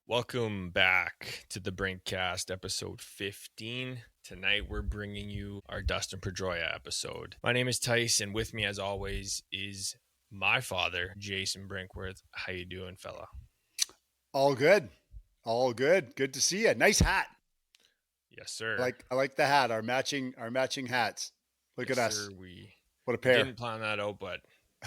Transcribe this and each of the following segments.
Welcome back to the BrinkCast, episode 15. Tonight we're bringing you our Dustin Pedroia episode. My name is Tice, and with me, as always, is my father, Jason Brinkworth. How you doing, fella? All good. All good. Good to see you. Nice hat. Yes, I sir. like I like the hat. Our matching hats. Look Yes, at us. sir. We What a we pair. didn't plan that out, but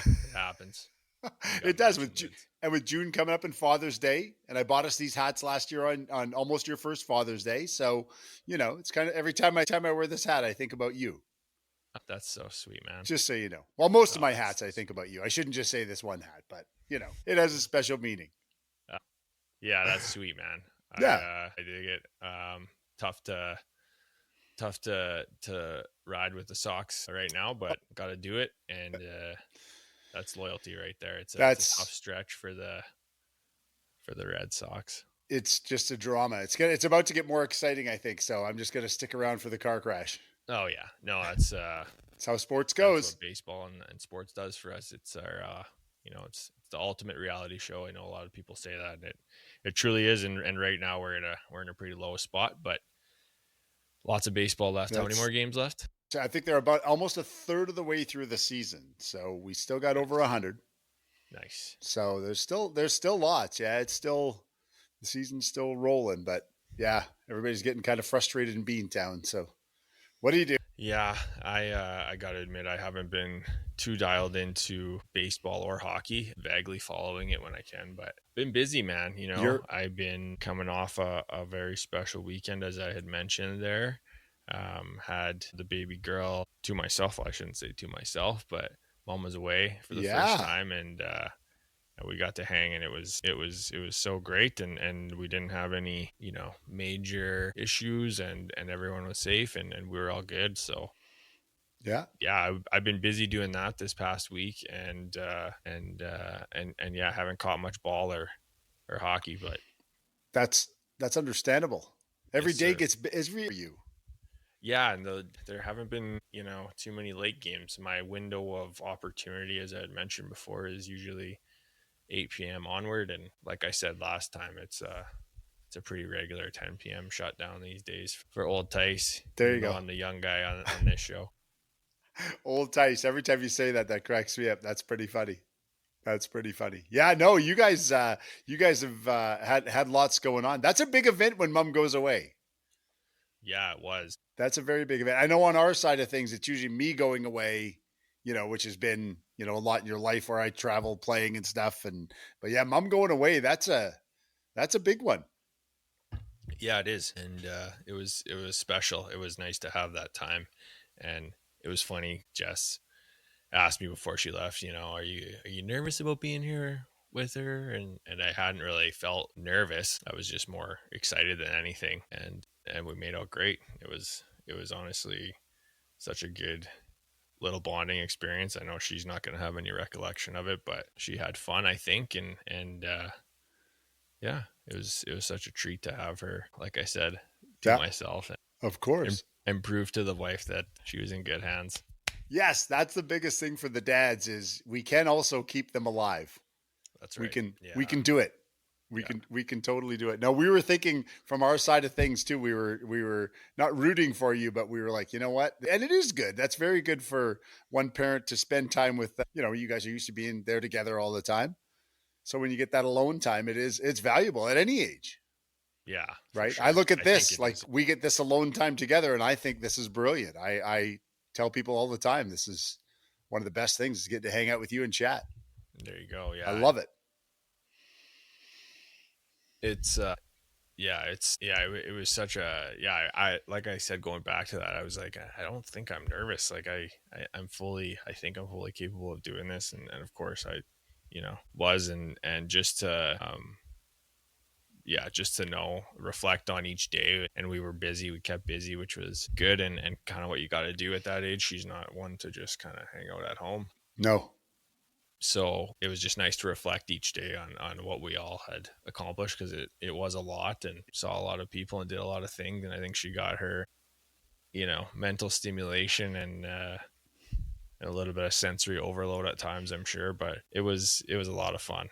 it happens. We got It does matching with June coming up in Father's Day, and I bought us these hats last year on almost your first Father's Day. So, it's kind of every time I wear this hat, I think about you. That's so sweet, man. Just so you know. Well, most of Oh, my that's hats so I think sweet. about you. I shouldn't just say this one hat, but it has a special meaning. Uh, yeah, that's sweet, man. Yeah. I dig it. Tough to tough to ride with the Sox right now, but got to do it, and that's loyalty right there. It's a tough That's stretch for the Red Sox. it's just a drama. It's about to get more exciting, I think. So I'm just gonna stick around for the car crash. Oh yeah, no, that's That's how sports that's goes. what baseball and sports does for us. It's our it's the ultimate reality show. I know a lot of people say that, and it truly is. And right now we're in a pretty low spot, but lots of baseball left. How many more That's games left? I think they're about almost a third of the way through the season. So we still got over Nice, 100. nice. So there's still lots. Yeah, it's still the season's still rolling, but yeah, everybody's getting kind of frustrated in Beantown. So what do you do? Yeah, I got to admit I haven't been too dialed into baseball or hockey, vaguely following it when I can, but been busy, man. You're I've been coming off a very special weekend, as I had mentioned there. Had the baby girl to myself. Well, I shouldn't say to myself, but mom was away for the first yeah. time, and we got to hang, and it was so great, and we didn't have any major issues, and everyone was safe, and we were all good. So Yeah. yeah, I've been busy doing that this past week, and yeah, haven't caught much ball or hockey, but That's understandable. yes, Every day sir. gets busy for you. Yeah, and there haven't been too many late games. My window of opportunity, as I had mentioned before, is usually 8 p.m. onward, and like I said last time, it's a pretty regular 10 p.m. shutdown these days for old Tice, There even you though go. I'm the young guy on this show. Old Tice. Every time you say that, that cracks me up. That's pretty funny. That's pretty funny. Yeah, no, you guys have had lots going on. That's a big event when mom goes away. Yeah, it was. That's a very big event. I know on our side of things, it's usually me going away, which has been, a lot in your life where I travel playing and stuff. But yeah, mom going away, that's a big one. Yeah, it is, and it was special. It was nice to have that time, and it was funny. Jess asked me before she left, are you nervous about being here with her? And I hadn't really felt nervous. I was just more excited than anything, and we made out great. It was honestly such a good little bonding experience. I know she's not going to have any recollection of it, but she had fun, I think, and yeah, it was such a treat to have her, like I said, to Yeah, myself, of and course. and prove to the wife that she was in good hands. Yes, that's the biggest thing for the dads is we can also keep them alive. That's We right. can we Yeah, can do it. We yeah. can we can totally do it. No, we were thinking from our side of things too. We were not rooting for you, but we were like, you know what? And it is good. That's very good for one parent to spend time with. You guys are used to being there together all the time. So when you get that alone time, it's valuable at any age, Yeah, for right? I sure. look at I think this it like is. we get this alone time together, and I think this is brilliant. I tell people all the time this is one of the best things is get to hang out with you and chat. There you go. I Yeah, love it. it's yeah, it was such a yeah. I like I said, going back to that, I was like, I don't think I'm nervous. Like I think I'm fully capable of doing this, and of course I, was, and just to yeah, just to know, reflect on each day. And we were busy. We kept busy, which was good, and kind of what you got to do at that age. She's not one to just kind of hang out at home. No, So it was just nice to reflect each day on what we all had accomplished, because it was a lot, and saw a lot of people and did a lot of things. And I think she got her, mental stimulation, and a little bit of sensory overload at times, I'm sure. But it was a lot of fun.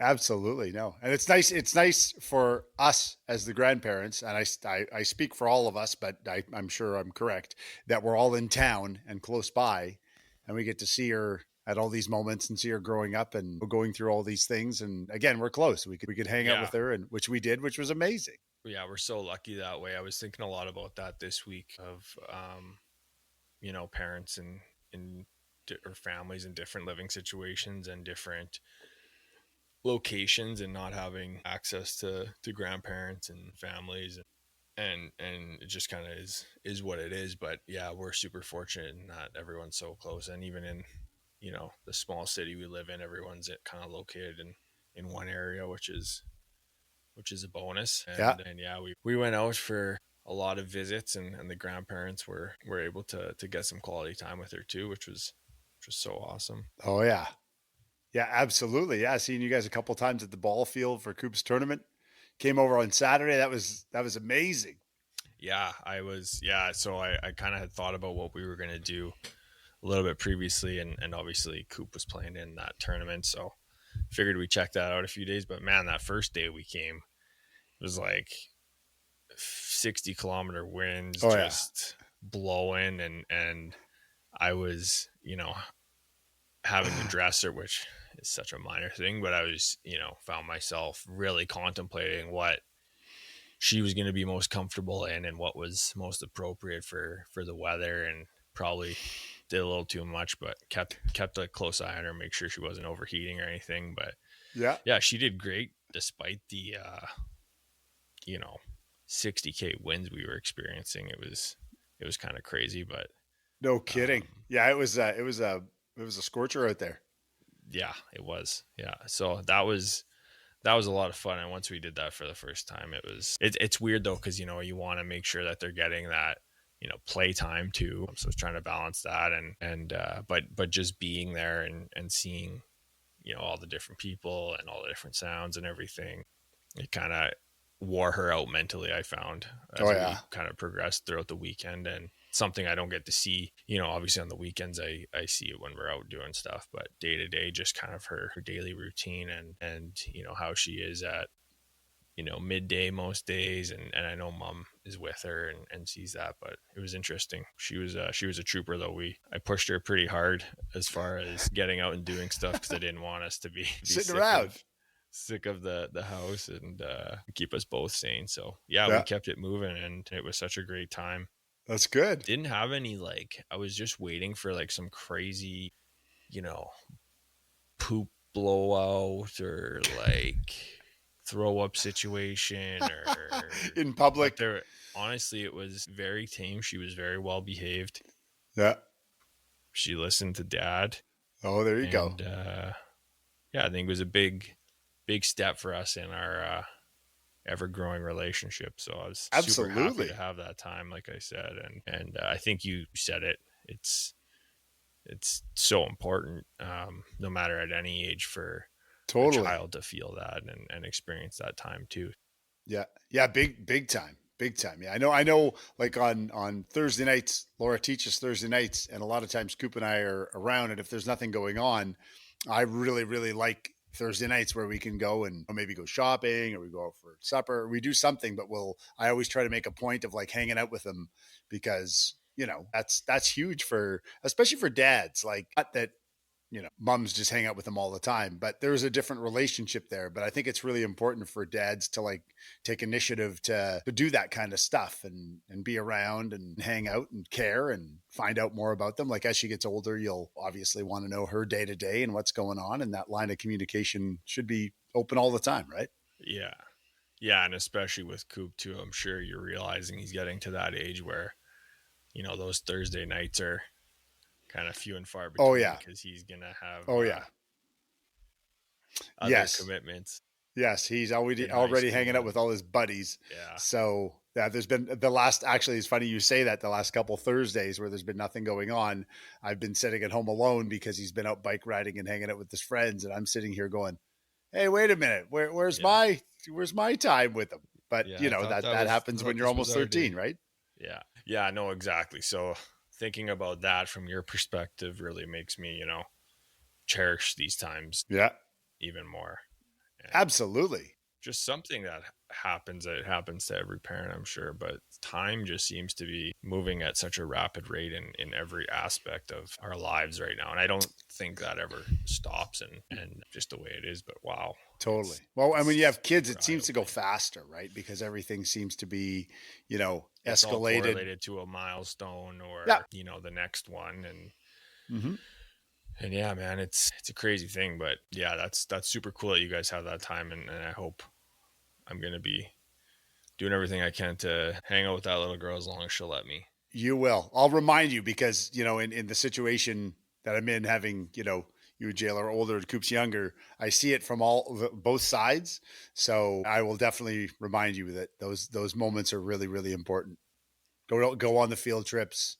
Absolutely. No. And it's nice. It's nice for us as the grandparents. And I speak for all of us, but I'm sure I'm correct that we're all in town and close by, and we get to see her at all these moments and see her growing up and going through all these things. And again, we're close. We could hang out Yeah. with her, and which we did, which was amazing. Yeah, we're so lucky that way. I was thinking a lot about that this week of parents and or families in different living situations and different locations and not having access to grandparents and families, and it just kind of is what it is. But yeah, we're super fortunate in that everyone's so close, and even in the small city we live in, everyone's kind of located in one area, which is a bonus. Yeah. And yeah, we went out for a lot of visits, and the grandparents were able to get some quality time with her too, which was so awesome. Oh yeah. Yeah, absolutely. Yeah, seeing you guys a couple times at the ball field for Coop's tournament. Came over on Saturday. That was amazing. Yeah, so I kind of had thought about what we were going to do a little bit previously, and obviously Coop was playing in that tournament, so figured we check that out a few days. But man, that first day we came, it was like 60-kilometer winds Oh yeah. just blowing, and I was having to dress her, which is such a minor thing, but I was found myself really contemplating what she was going to be most comfortable in and what was most appropriate for the weather, and probably did a little too much, but kept a close eye on her, make sure she wasn't overheating or anything. But Yeah. yeah, she did great despite the 60K winds we were experiencing. It was kind of crazy, but No kidding. um, Yeah, it was a scorcher out there. yeah, it was. Yeah, so that was a lot of fun. And once we did that for the first time, it's weird though, because you want to make sure that they're getting that play time too. So it's trying to balance that, but just being there and seeing all the different people and all the different sounds and everything, it kind of wore her out mentally, I found, Oh as yeah. we kind of progressed throughout the weekend. And something I don't get to see, obviously on the weekends, I see it when we're out doing stuff, but day to day, just kind of her daily routine, and how she is at midday most days. And I know mom is with her and sees that, but it was interesting. She was a trooper though. I pushed her pretty hard as far as getting out and doing stuff, because I didn't want us to be Sitting sick around. of the house, and keep us both sane. So yeah, we Yeah. kept it moving, and it was such a great time. That's good. Didn't have any, like, I was just waiting for like some crazy you know poop blowout or like throw up situation, In but public. there, honestly, it was very tame. She was very well behaved. Yeah. She listened to dad, Oh, there you go. and yeah, I think it was a big step for us in our ever growing relationship. So I was super happy to Absolutely. have that time, like I said, and I think you said it. It's so important, no matter at any age, for a Totally. child to feel that and experience that time too. Yeah. Yeah. Big time. Big time. Yeah. I know like on Thursday nights, Laura teaches Thursday nights, and a lot of times Coop and I are around, and if there's nothing going on, I really, really like Thursday nights where we can go and maybe go shopping, or we go out for supper, or we do something, but I always try to make a point of like hanging out with them, because that's huge for, especially for dads, like not that moms just hang out with them all the time, but there's a different relationship there. But I think it's really important for dads to like take initiative to do that kind of stuff, and be around and hang out and care and find out more about them. Like as she gets older, you'll obviously want to know her day to day and what's going on. And that line of communication should be open all the time, right? Yeah, yeah, and especially with Coop too, I'm sure you're realizing he's getting to that age where those Thursday nights are kind of few and far Oh, between, yeah. because he's gonna have Oh, yeah. other Yes. commitments Yes, he's already in high hanging school. out with And all his buddies. yeah, So yeah, there's been the last. Actually, it's funny you say that. The last couple Thursdays where there's been nothing going on, I've been sitting at home alone because he's been out bike riding and hanging out with his friends, and I'm sitting here going, "Hey, wait a minute, where's yeah, my time with him?" But yeah, I thought that happens when you're this was almost our 13, day. right? Yeah, yeah, no, exactly. So thinking about that from your perspective really makes me cherish these times Yeah, even more. And Absolutely. just something that happens. It happens to every parent, I'm sure, but time just seems to be moving at such a rapid rate in every aspect of our lives right now. And I don't think that ever stops and just the way it is, but wow, Totally. Well, and when you it's have kids, it super eye seems to go opening. faster, right? Because everything seems to be, It's all escalated. correlated to a milestone Yeah. or, the next one. Mm-hmm. And yeah, man, it's a crazy thing, but yeah, that's super cool that you guys have that time. And I hope I'm going to be doing everything I can to hang out with that little girl as long as she'll let me. You will. I'll remind you because, in the situation that I'm in, having, you and Jayla are older and Coop's younger, I see it from both sides. So I will definitely remind you that those moments are really, really important. Go on the field trips,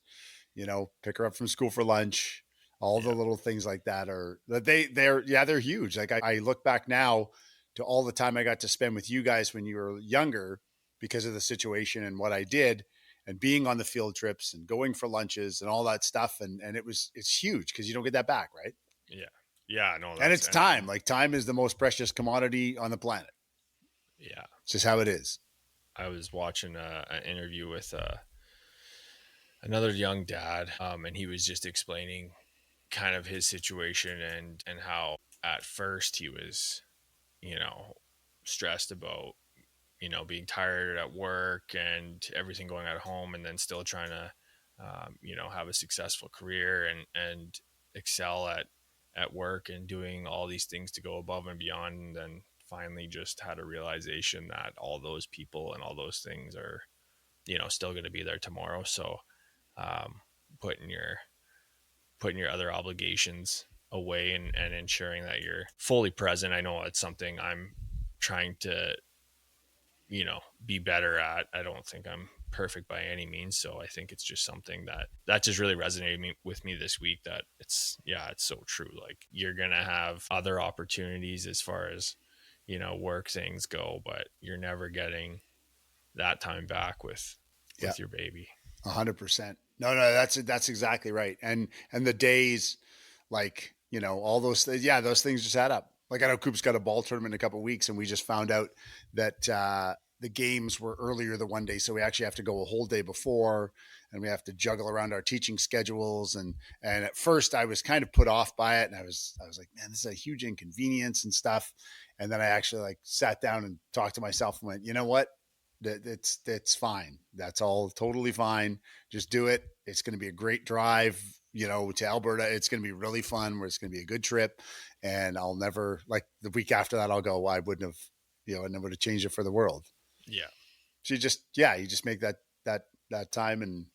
pick her up from school for lunch. All the Yeah. little things like that they're huge. Like I look back now to all the time I got to spend with you guys when you were younger because of the situation and what I did and being on the field trips and going for lunches and all that stuff. And it's huge because you don't get that back. Right. Yeah. Yeah. No, And that's, it's time. Like time is the most precious commodity on the planet. yeah. It's just how it is. I was watching an interview with another young dad, and he was just explaining kind of his situation and how at first he was, you know, stressed about, being tired at work and everything going at home, and then still trying to, have a successful career and excel at work and doing all these things to go above and beyond. And then finally just had a realization that all those people and all those things are, still going to be there tomorrow. So um, putting your other obligations away and ensuring that you're fully present. I know it's something I'm trying to, be better at. I don't think I'm perfect by any means. So I think it's just something that just really resonated with me this week, that it's so true. Like, you're going to have other opportunities as far as, work things go, but you're never getting that time back Yeah. with your baby. 100%. No, that's exactly right. And the days, like, all those things, yeah, those things just add up. Like I know Coop's got a ball tournament in a couple of weeks and we just found out that the games were earlier the one day. So we actually have to go a whole day before and we have to juggle around our teaching schedules. And at first I was kind of put off by it. And I was like, man, this is a huge inconvenience and stuff. And then I actually like sat down and talked to myself and went, you know what? That's fine. That's all totally fine. Just do it. It's going to be a great drive, to Alberta. It's going to be really fun. Where it's going to be a good trip, and I'll never, like, the week after that I'll go, well, I wouldn't have, I never would have changed it for the world. Yeah. So you just make that time and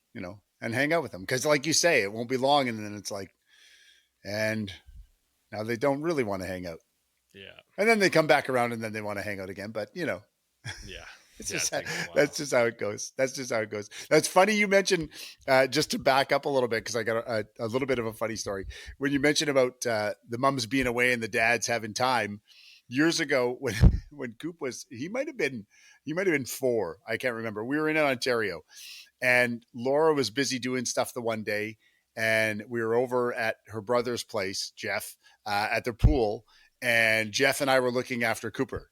and hang out with them because like you say, it won't be long, and then it's like, and now they don't really want to hang out, Yeah. and then they come back around and then they want to hang out again, but Yeah. it's Yeah. just It takes a while. that's just how it goes. That's just how it goes. That's funny you mentioned, just to back up a little bit because I got a little bit of a funny story when you mentioned about the mums being away and the dads having time. Years ago, when Coop was, he might have been 4. I can't remember. We were in Ontario, and Laura was busy doing stuff the one day, and we were over at her brother's place, Jeff, at their pool, and Jeff and I were looking after Cooper.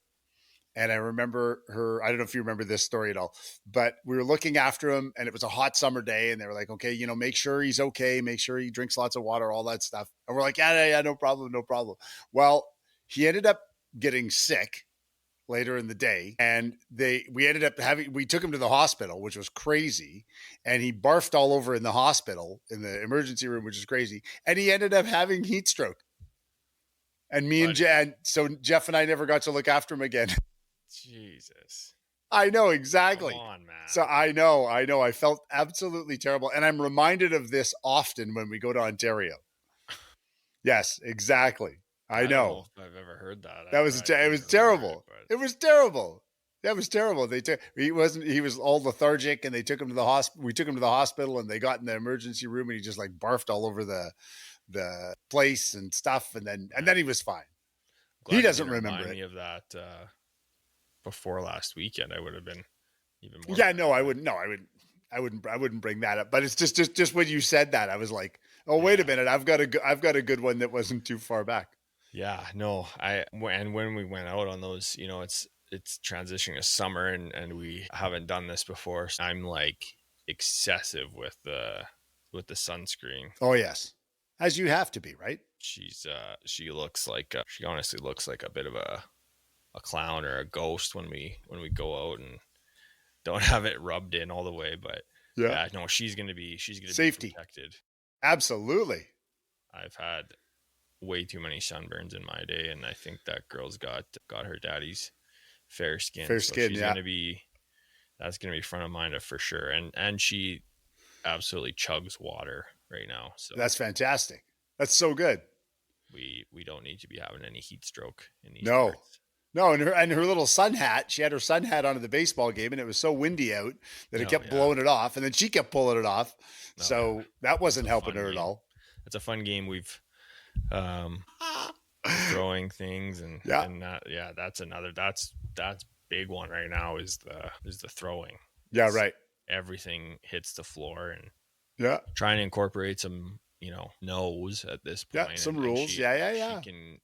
And I remember her, I don't know if you remember this story at all, but we were looking after him and it was a hot summer day. And they were like, okay, make sure he's okay. Make sure he drinks lots of water, all that stuff. And we're like, yeah, no problem, no problem. Well, he ended up getting sick later in the day. And we took him to the hospital, which was crazy. And he barfed all over in the hospital, in the emergency room, which is crazy. And he ended up having heat stroke. And Buddy. so Jeff and I never got to look after him again. Jesus. I know Come exactly. on, man. So I know. I felt absolutely terrible. And I'm reminded of this often when we go to Ontario. Yes, exactly. I I don't know know. if I've ever heard that. I That was, probably it didn't was even remember it, terrible. but It was terrible. That was terrible. He was all lethargic and they took him to the hospital. We took him to the hospital and they got in the emergency room and he just like barfed all over the place and stuff. And then he was fine. He glad you doesn't didn't remember remind it. me of that before last weekend. I would have been even more Yeah, no, panicked. I But wouldn't. No, I wouldn't bring that up. But it's just when you said that, I was like, oh, wait a yeah, minute, I've got a good one that wasn't too far back. Yeah, no, and when we went out on those, it's transitioning to summer, and we haven't done this before. So I'm like excessive with the sunscreen. Oh yes, as you have to be, right? She looks like she honestly looks like a bit of a clown or a ghost when we go out and don't have it rubbed in all the way. But Yeah. yeah, no, she's gonna be Safety, protected. absolutely. I've had way too many sunburns in my day, and I think that girl's got her daddy's fair skin, Fair so skin, yeah. that's gonna be front of mind for sure. And she absolutely chugs water right now, so That's fantastic. That's so good. we don't need to be having any heat stroke in these No, parts. no, and her little sun hat. She had her sun hat on at the baseball game, and it was so windy out that it No, kept yeah, blowing it off, and then she kept pulling it off. no, yeah, So that that's wasn't a helping fun her at game. all. That's a fun game. Um we're throwing things, Yeah, and that, yeah, that's big one right now is the throwing. yeah, It's right. everything hits the floor, and Yeah, trying to incorporate some, nose at this yeah. point, Some and rules. Yeah, yeah, she yeah. can.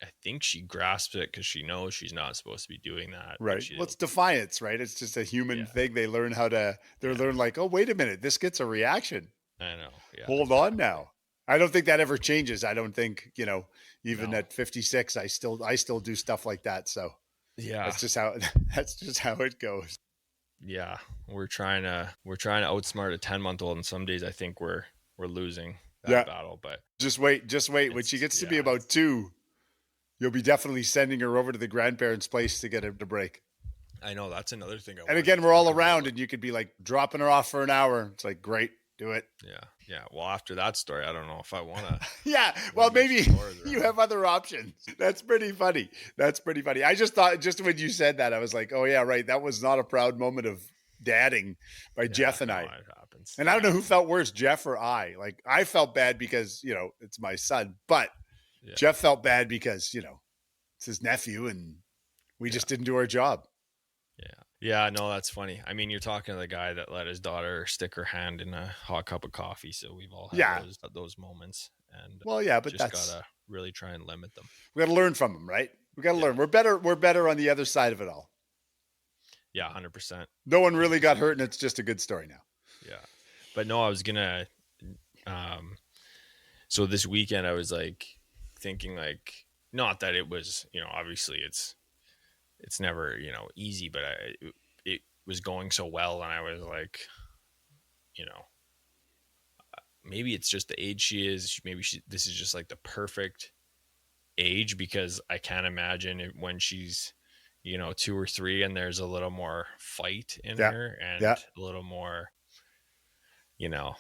I think she grasps it because she knows she's not supposed to be doing that, but Right. she, Well, it's defiance, right? It's just a human yeah, thing. They learn how to. They yeah, learn like, oh, wait a minute, this gets a reaction. I know, yeah, Hold on exactly. now. I don't think that ever changes. I don't think even No, at 56, I still do stuff like that. So yeah, that's just how that's just how it goes. yeah. We're trying to outsmart a 10-month-old, and some days I think we're losing that Yeah. battle, but Just wait. Just wait. When she it's gets to be yeah, about 2, you'll be definitely sending her over to the grandparents' place to get her to break. I know that's another thing I And wanted again, to we're all talk about. around, and you could be like dropping her off for an hour. It's like, great, do it. Yeah, yeah. Well, after that story, I don't know if I Yeah. want Well, to give maybe scores you around. have other options. That's pretty funny. That's pretty funny. I just thought, just when you said that, I was like, oh, yeah, right. That was not a proud moment of dadding by Yeah, Jeff and no, I. it happens. And I It don't know who happens. felt worse, Jeff or I. Like, I felt bad because, it's my son, but Yeah, Jeff felt bad because, it's his nephew and we yeah, just didn't do our job. yeah, yeah. No, that's funny. I mean, you're talking to the guy that let his daughter stick her hand in a hot cup of coffee. So we've all had Yeah. those moments, and Well, yeah, but just that's, gotta really try and limit them. we got to learn from him, right? We got to Yeah, learn. We're better on the other side of it all. yeah, 100%, No one hundred really got percent. hurt and it's just a good story now. Yeah, but no, I was gonna. Um, so this weekend I was like thinking like, not that it was, obviously it's never, easy, but it was going so well, and I was like, you know maybe it's just the age she is. Maybe this is just like the perfect age, because I can't imagine it when she's 2 or 3 and there's a little more fight in Yeah. her, and Yeah. a little more, you know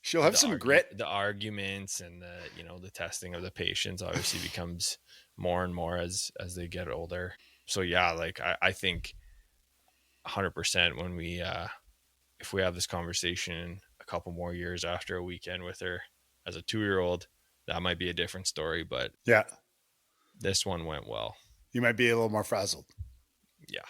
She'll have some grit. the arguments, and the testing of the patience obviously becomes more and more as they get older. So yeah, like I think 100% when we if we have this conversation a couple more years after a weekend with her as a 2-year-old, that might be a different story, but Yeah. this one went well. You might be a little more frazzled. Yeah.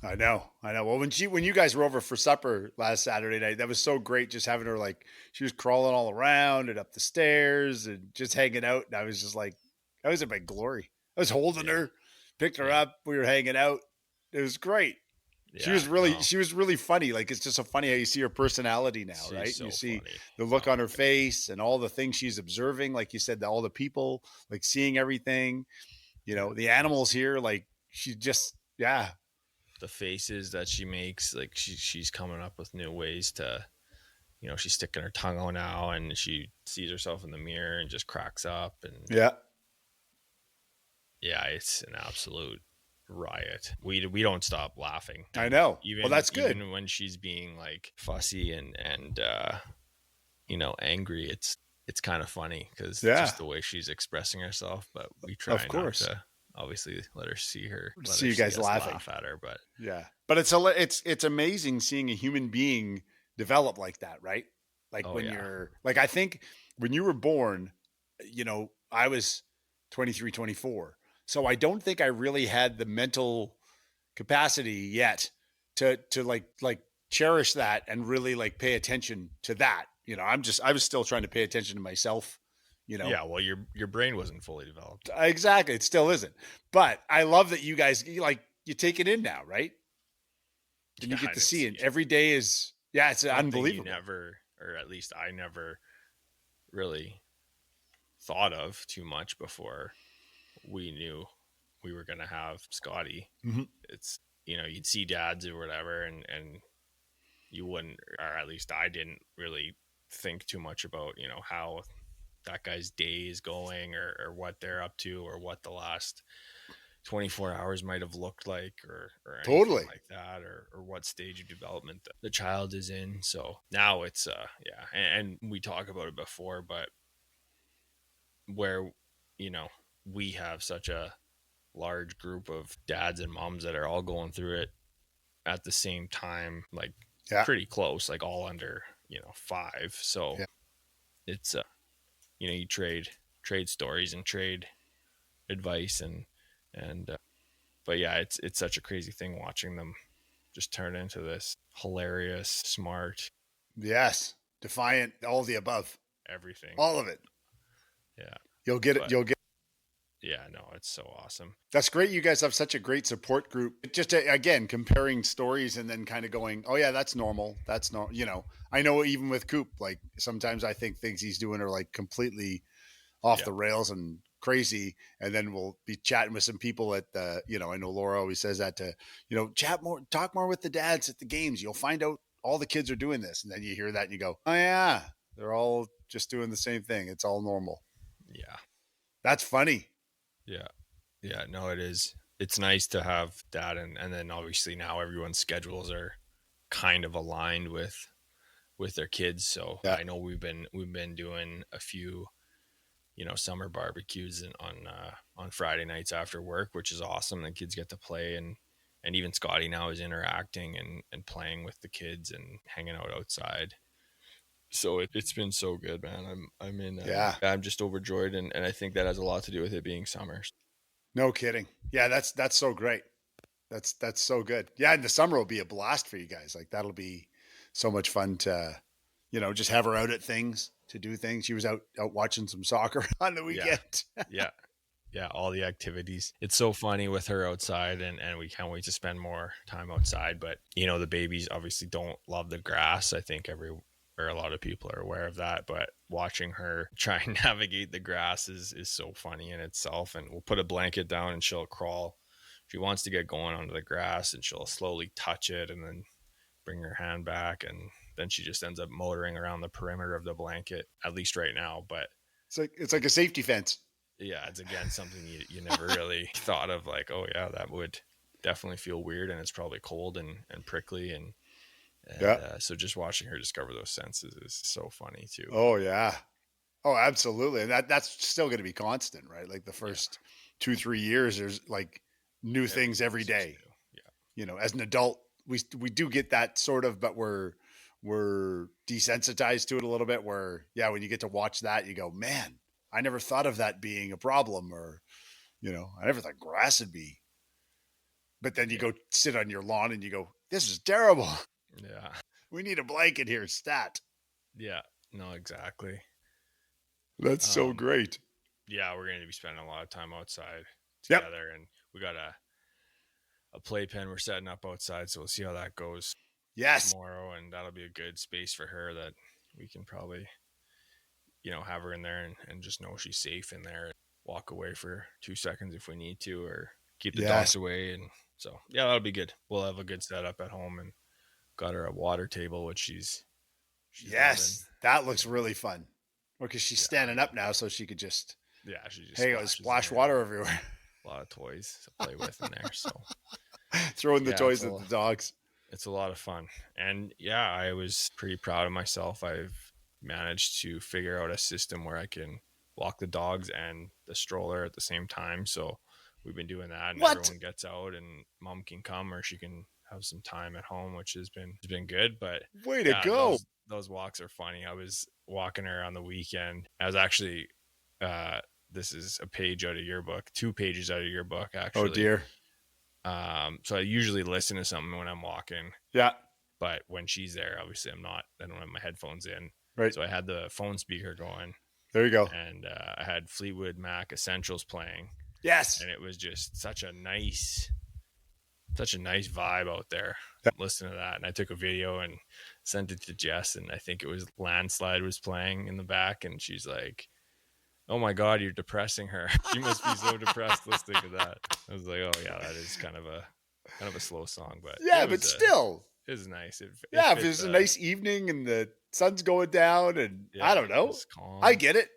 I know. I know. Well, when you guys were over for supper last Saturday night, that was so great just having her, like, she was crawling all around and up the stairs and just hanging out. And I was just like, I was in my glory. I was holding Yeah. her, picked her Yeah. up, we were hanging out. It was great. She Yeah. was really No, she was really funny. Like, it's just so funny how you see her personality now, she's right? You so see funny. the Oh look on her my god. face and all the things she's observing, like you said, all the people, like seeing everything, Yeah. the animals here, like she just, yeah. The faces that she makes, like she's coming up with new ways to, she's sticking her tongue out now, and she sees herself in the mirror and just cracks up, and Yeah. yeah, it's an absolute riot. We don't stop laughing, I and know. Well, even that's good. even when she's being like fussy and angry, it's kind of funny because Yeah. just the way she's expressing herself. But we Of try not course. to obviously let See her you see guys us laughing. laugh at her. But Yeah. But it's amazing seeing a human being develop like that, right? Like oh when yeah, you're like, I think when you were born, I was 23, 24. So I don't think I really had the mental capacity yet to like cherish that and really like pay attention to that. I was still trying to pay attention to myself, you know? Yeah, well, your brain wasn't fully developed. Exactly. It still isn't. But I love that you guys, you take it in now, right? And you Yeah, get to and see it. Every day is, yeah, it's something you unbelievable. never, or at least I never really thought of too much before we knew we were going to have Scotty. Mhm. It's, you'd see dads or whatever, and you wouldn't, or at least I didn't really think too much about, how that guy's day is going, or what they're up to, or what the last 24 hours might have looked like, or anything Totally. like that, or what stage of development the child is in. So now it's yeah, and we talk about it before, but where, you know we have such a large group of dads and moms that are all going through it at the same time, like Yeah. pretty close, like all under 5. So Yeah. it's you trade stories and trade advice, and but yeah, it's such a crazy thing watching them just turn into this hilarious, smart, Yes. Defiant, all the above, everything. all of it. Yeah. You'll get it. But You'll get. yeah, no, it's so awesome. That's great. You guys have such a great support group. Just again, comparing stories and then kind of going, oh, yeah, that's normal. That's not, I know even with Coop, like sometimes I think things he's doing are like completely off Yeah. the rails and crazy. And then we'll be chatting with some people at the, I know Laura always says that to, chat more, talk more with the dads at the games. You'll find out all the kids are doing this. And then you hear that and you go, oh, yeah, they're all just doing the same thing. It's all normal. Yeah. That's funny. Yeah. Yeah. No, it is. It's nice to have that. And then obviously now everyone's schedules are kind of aligned with their kids. So Yeah. I know we've been doing a few, summer barbecues on Friday nights after work, which is awesome. The kids get to play, and even Scotty now is interacting and playing with the kids and hanging out outside. So it's been so good, man. Yeah. I'm just overjoyed, and I think that has a lot to do with it being summer. No kidding. Yeah. That's so great. That's so good. Yeah. And the summer will be a blast for you guys. Like that'll be so much fun to, just have her out at things to do things. She was out watching some soccer on the Yeah, weekend. yeah, yeah. All the activities. It's so funny with her outside, and we can't wait to spend more time outside. But the babies obviously don't love the grass. I think or a lot of people are aware of that. But watching her try and navigate the grass is so funny in itself. And we'll put a blanket down, and she'll crawl. She wants to get going onto the grass, and she'll slowly touch it, and then bring her hand back, and then she just ends up motoring around the perimeter of the blanket, at least right now. But It's like a safety fence. yeah, it's again something you never really thought of, like, oh yeah, that would definitely feel weird, and it's probably cold and prickly, and Yeah. so just watching her discover those senses is so funny too. Oh yeah. Oh, absolutely. And that's still going to be constant, right? Like the Yeah, first 2-3 years, there's like new things everything every else is day. new. Yeah, As an adult, we do get that sort of, but we're desensitized to it a little bit. Where yeah, when you get to watch that, you go, man, I never thought of that being a problem, or I never thought grass would be. But then you yeah, go sit on your lawn and you go, this is terrible. yeah, We need a blanket here, stat. yeah. No, exactly. That's so Um, great. yeah, we're going to be spending a lot of time outside Yep. together, and we got a playpen we're setting up outside, so we'll see how that goes Yes. tomorrow, and that'll be a good space for her that we can probably have her in there, and just know she's safe in there. Walk away for 2 seconds if we need to, or keep the Yes. dogs away. And so yeah, that'll be good. We'll have a good setup at home, and got her a water table, which she's loving. Yes. That looks And really fun. Because she's yeah, standing up now, so she could just yeah, she just hey, go splashes in splash there, and water everywhere. a lot of toys to play with in there. So Throwing the yeah, toys at the dogs. it's a lot of fun. And yeah, I was pretty proud of myself. I've managed to figure out a system where I can walk the dogs and the stroller at the same time. So we've been doing that, and What? everyone gets out, and mom can come, or she can have some time at home, which has been good. But Way to yeah, go. those walks are funny. I was walking her on the weekend. I was actually uh this is a page out of your book, 2 pages out of your book Oh actually. dear. So I usually listen to something when I'm walking, Yeah. but when she's there, obviously I don't have my headphones in. Right. So I had the phone speaker going, There you go. and I had Fleetwood Mac Essentials playing, Yes. and it was just such a nice vibe out there. Listen to that, and I took a video and sent it to Jess, and I think it was Landslide was playing in the back, and she's like, "Oh my God, you're depressing her. She must be so depressed listening to that." I was like, "Oh yeah, that is kind of a slow song, but Yeah, but still. It was nice. Yeah, if it's a nice evening and the sun's going down and I don't know. I get it.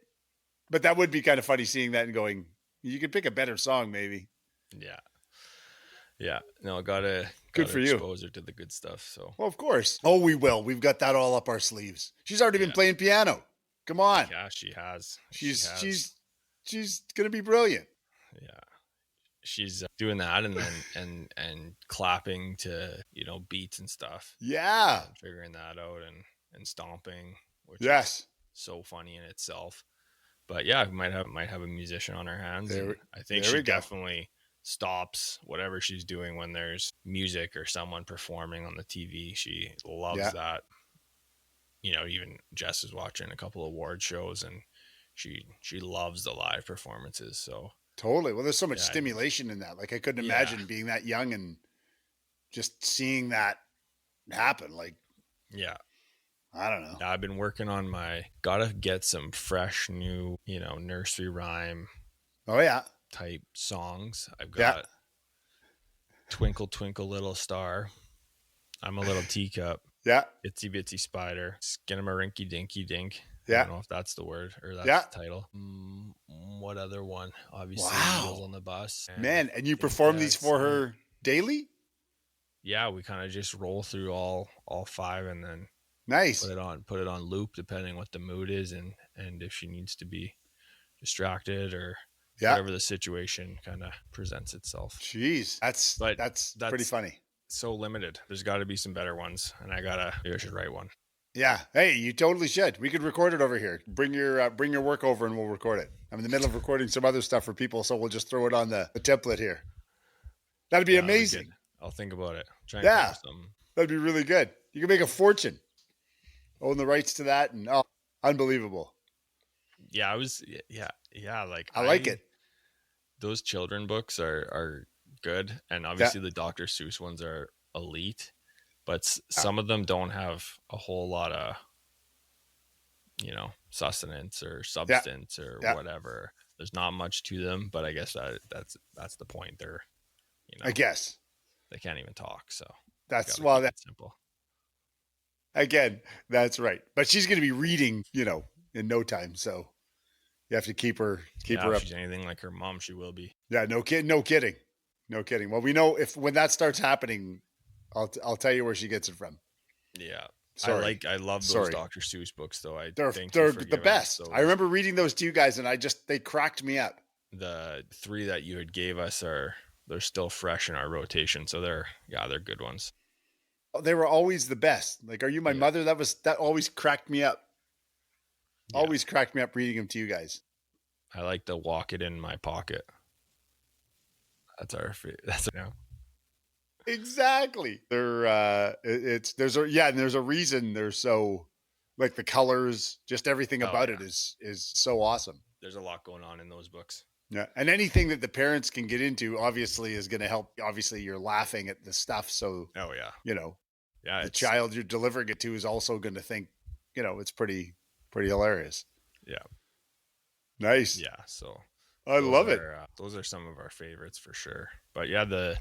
But that would be kind of funny seeing that and going, you could pick a better song maybe. Yeah. Yeah. No, gotta good for you. Expose her to the good stuff. So well, of course. Oh, we will. We've got that all up our sleeves. She's already been playing piano. Come on. Yeah, she has. She's gonna be brilliant. Yeah. She's doing that and then and clapping to beats and stuff. Yeah, and figuring that out and stomping, which is so funny in itself. But yeah, we might have a musician on our hands. I think she definitely stops whatever she's doing when there's music or someone performing on the TV. She loves that. Even Jess is watching a couple of award shows and she loves the live performances. So totally. Well, there's so much stimulation in that. Like I couldn't imagine being that young and just seeing that happen. Like, I don't know. I've been working on gotta get some fresh new, nursery rhyme. Oh yeah. Type songs. I've got Twinkle Twinkle Little Star. I'm a Little Teacup. Yeah. Itsy Bitsy Spider. Skinnamarink Dinky Dink. Yeah. I don't know if that's the word or that's the title. What other one? Obviously, Wheels on the Bus. Man, and you perform these for her daily? Yeah, we kind of just roll through all 5 and then nice put it on loop depending what the mood is and if she needs to be distracted or whatever the situation kind of presents itself. Jeez, that's pretty funny. So limited. There's got to be some better ones, and maybe I should write one. Yeah. Hey, you totally should. We could record it over here. Bring your work over and we'll record it. I'm in the middle of recording some other stuff for people, so we'll just throw it on the template here. That'd be amazing. I'll think about it. Try and that'd be really good. You can make a fortune. Own the rights to that, and unbelievable. Yeah, like I like it. Those children books are good, and obviously the Dr. Seuss ones are elite, but some of them don't have a whole lot of sustenance or substance or whatever. There's not much to them, but I guess that's the point. They're I guess they can't even talk, so that's simple. Again, that's right. But she's going to be reading, in no time, so you have to keep her up. If she's anything like her mom, she will be. Yeah, no kidding. Well, we know when that starts happening, I'll tell you where she gets it from. Yeah. Sorry. I love those Dr. Seuss books though. They're the best. I remember reading those to you guys and they cracked me up. The 3 that you had gave us they're still fresh in our rotation, so they're good ones. Oh, they were always the best. Like, Are You My Mother? That always cracked me up. Yeah. Always cracked me up reading them to you guys. I like the Walk It In My Pocket. That's our favorite. Exactly. There's a reason they're so, like, the colors, just everything about it is so awesome. There's a lot going on in those books. Yeah. And anything that the parents can get into obviously is going to help. Obviously you're laughing at the stuff. So, the child you're delivering it to is also going to think, it's pretty hilarious. Yeah. Nice. Yeah. So I love it. Those are some of our favorites for sure. But yeah, the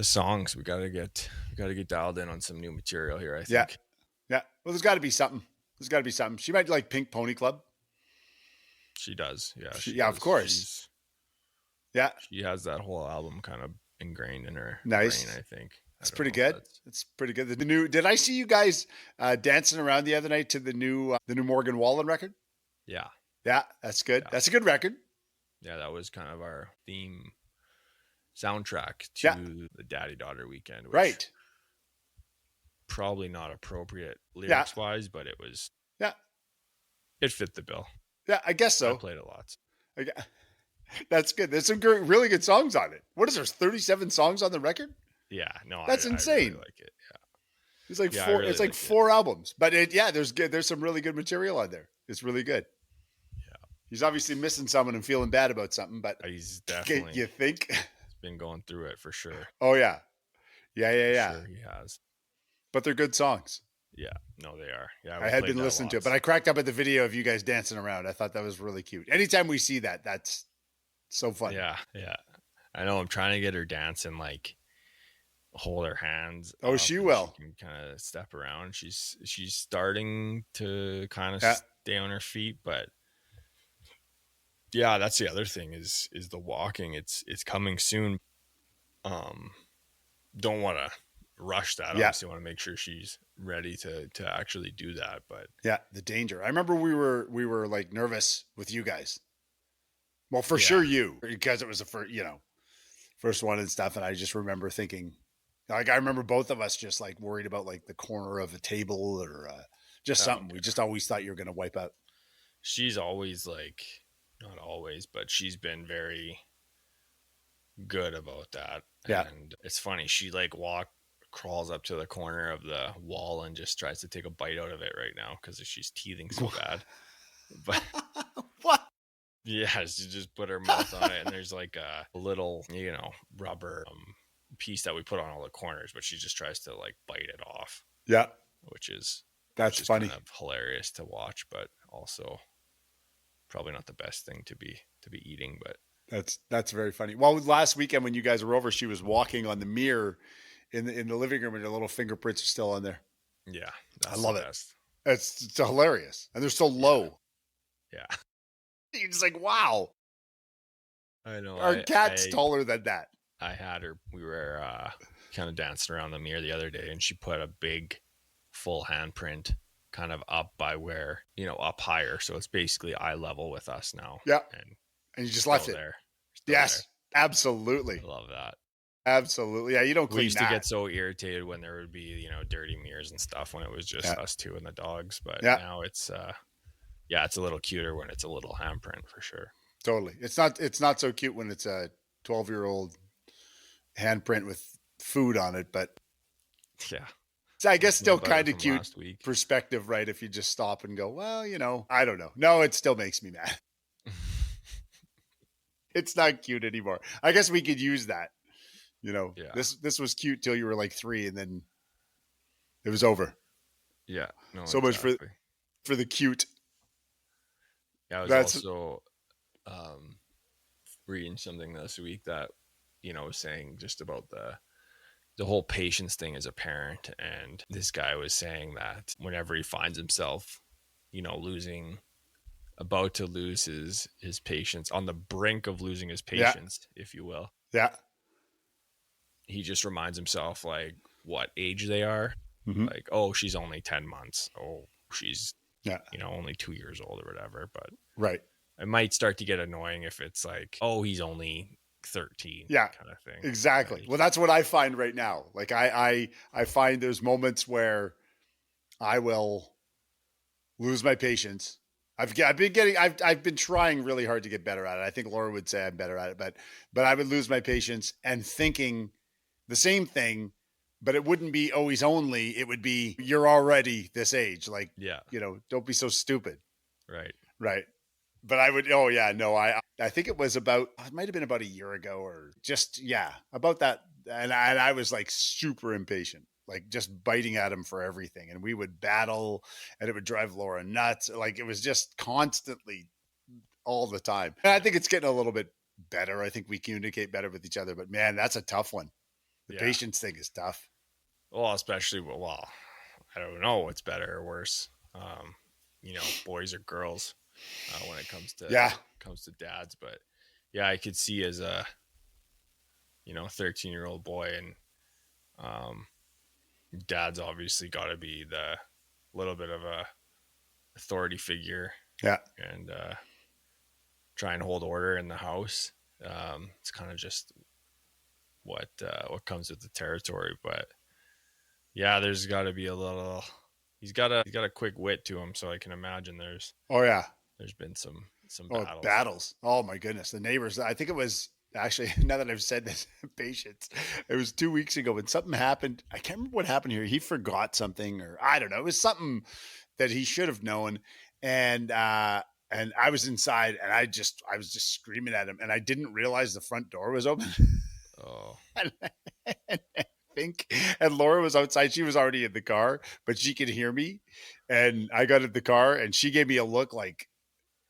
songs, we got to get dialed in on some new material here, I think. Yeah. Well, there's got to be something. She might like Pink Pony Club. She does. Yeah. Yeah, of course. She has that whole album kind of ingrained in her brain, I think. It's pretty good. It's pretty good. The new. Did I see you guys dancing around the other night to the new Morgan Wallen record? Yeah. Yeah, that's good. Yeah. That's a good record. Yeah, that was kind of our theme soundtrack to the Daddy-Daughter weekend. Which right. Probably not appropriate lyrics-wise, but it was. Yeah. It fit the bill. Yeah, I guess so. I played it lots. That's good. There's some really good songs on it. What is there? 37 songs on the record? Yeah, no, that's insane. I really like it. Yeah, it's like 4. It's like 4 albums, but there's some really good material on there. It's really good. He's obviously missing someone and feeling bad about something, but He's definitely you think? been going through it for sure. Oh yeah. Yeah, yeah, For yeah. sure he has. But they're good songs. Yeah, no, they are. Yeah, I we had played been that listening to it, but lots. I cracked up at the video of you guys dancing around. I thought that was really cute. Anytime we see that, that's so fun. Yeah, yeah. I know I'm trying to get her dancing, like hold her hands Oh, up she and she will. can kind of step around. She's starting to kind of Yeah. stay on her feet, but yeah, that's the other thing is the walking. It's coming soon. Um, don't want to rush that. Yeah. Obviously, want to make sure she's ready to actually do that. But Yeah. The danger. I remember we were like nervous with you guys. Well, for yeah, sure you, because it was the first one and stuff. And I just remember thinking, like, I remember both of us just like worried about like the corner of a table or just something. We just always thought you were going to wipe out. she's always like, not always, but she's been very good about that. Yeah. And it's funny, she like crawls up to the corner of the wall and just tries to take a bite out of it right now because she's teething so bad. But What? yeah, she just put her mouth on it, and there's like a little, rubber piece that we put on all the corners, but she just tries to like bite it off, Yeah. which is That's funny. kind of hilarious to watch, but also probably not the best thing to be eating. But That's very funny. Well, last weekend when you guys were over, she was walking on the mirror in the living room, and her little fingerprints are still on there. yeah, I that's love the it. best. It's hilarious, and they're so low. Yeah, You're just like, wow. I know. Our cat's I taller than that. I had her. We were kind of dancing around the mirror the other day, and she put a big, full handprint kind of up by where up higher, so it's basically eye level with us now. Yeah, And you just still left it. there. Yes, absolutely, I love that. absolutely. Yeah, you don't We clean used that. to get so irritated when there would be dirty mirrors and stuff when it was just us two and the dogs, but Yeah. now it's it's a little cuter when it's a little handprint for sure. Totally. It's not so cute when it's a 12-year-old handprint with food on it, but Yeah, it's, I guess, still Smell better kind of from cute last week. perspective, right? If you just stop and go, well, I don't know. No, it still makes me mad. It's not cute anymore. I guess we could use that. Yeah. This was cute till you were like 3, and then it was over. Yeah, no, So exactly. much for the cute. Yeah, I was also reading something this week that was saying just about the whole patience thing as a parent, and this guy was saying that whenever he finds himself about to lose his patience, on the brink of losing his patience, if you will, he just reminds himself like what age they are. Mm-hmm. Like, oh, she's only 10 months, oh, she's Yeah. only 2 years old or whatever. But Right. it might start to get annoying if it's like, oh, he's only 13. Yeah. Kind of thing. Exactly. Like, Well, that's what I find right now. Like I find there's moments where I will lose my patience. I've been trying really hard to get better at it. I think Laura would say I'm better at it, but I would lose my patience and thinking the same thing, but it wouldn't be always only, it would be, you're already this age. Like, yeah. Don't be so stupid. Right. Right. But I would, oh yeah, no, I think it might have been about a year ago or just, about that. And I was like super impatient, like just biting at him for everything. And we would battle and it would drive Laura nuts. Like it was just constantly all the time. And I think it's getting a little bit better. I think we communicate better with each other, but man, that's a tough one. The patience thing is tough. Well, especially, I don't know what's better or worse. Boys or girls when it comes to dads. But yeah, I could see as a 13-year-old boy, and dad's obviously got to be the little bit of a authority figure. Yeah, and try and hold order in the house. It's kind of just what comes with the territory, but yeah, there's got to be a little. He's got a quick wit to him, so I can imagine there's been some battles. Oh my goodness, the neighbors. I think it was actually, now that I've said this, patience. It was 2 weeks ago when something happened. I can't remember what happened here. He forgot something, or I don't know. It was something that he should have known, and And I was inside and I was just screaming at him and I didn't realize the front door was open. Oh, and, I think, and Laura was outside. She was already in the car, but she could hear me. And I got in the car and she gave me a look like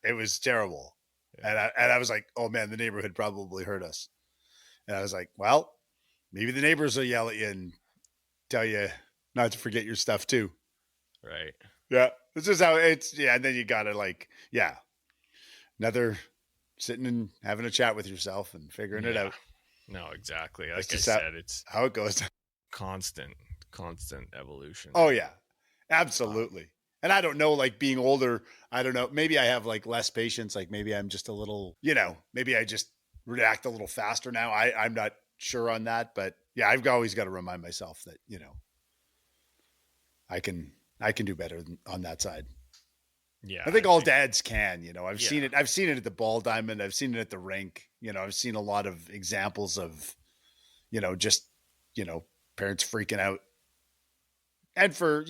it was terrible. yeah. And I was like, oh man, the neighborhood probably heard us. And I was like, well, maybe the neighbors will yell at you and tell you not to forget your stuff too. Right. Yeah. This is how it's, yeah. And then you got to like, yeah, another sitting and having a chat with yourself and figuring it Yeah. out. No, exactly. That's Like I just said, it's how it goes. constant, constant evolution. Oh yeah, absolutely. And I don't know, like being older, I don't know. Maybe I have like less patience. Like maybe I'm just a little, maybe I just react a little faster now. I'm not sure on that, but yeah, I've always got to remind myself that, I can do better on that side. Yeah. I think all dads can, I've Yeah. seen it. I've seen it at the ball diamond. I've seen it at the rink. I've seen a lot of examples of, just, parents freaking out and for,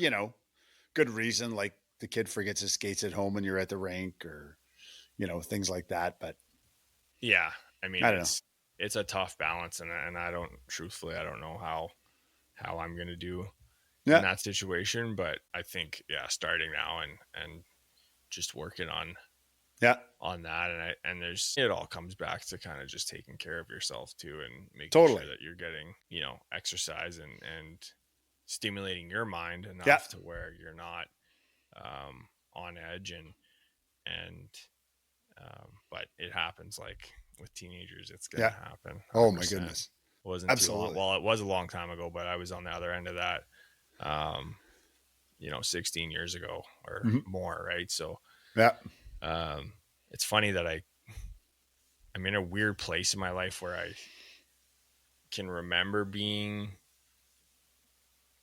good reason. Like the kid forgets his skates at home when you're at the rink or, things like that. But Yeah. I mean, I don't know. it's a tough balance. And I don't, truthfully, I don't know how I'm going to do in Yeah. that situation, but I think, yeah, starting now and just working on Yeah. that. And it all comes back to kind of just taking care of yourself too, and making Totally. sure that you're getting, exercise and stimulating your mind enough Yeah. to where you're not, on edge but it happens like with teenagers, it's going to happen. 100%. Oh my goodness. It wasn't Absolutely. too long. Well, it was a long time ago, but I was on the other end of that, 16 years ago or more. Right. So, yeah. It's funny that I'm in a weird place in my life where I can remember being,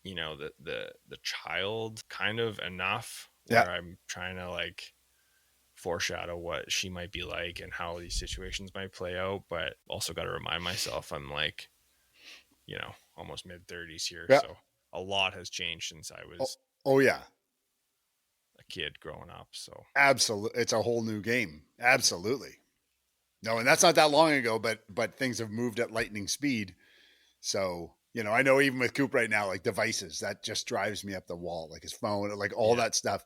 the child kind of enough where I'm trying to like foreshadow what she might be like and how these situations might play out. But also got to remind myself I'm like, almost mid-30s here. Yeah. So a lot has changed since I was Oh yeah. a kid growing up. So Absolutely. It's a whole new game. Absolutely. No, and that's not that long ago, but things have moved at lightning speed. So, I know even with Coop right now, like devices, that just drives me up the wall, like his phone, like all that stuff.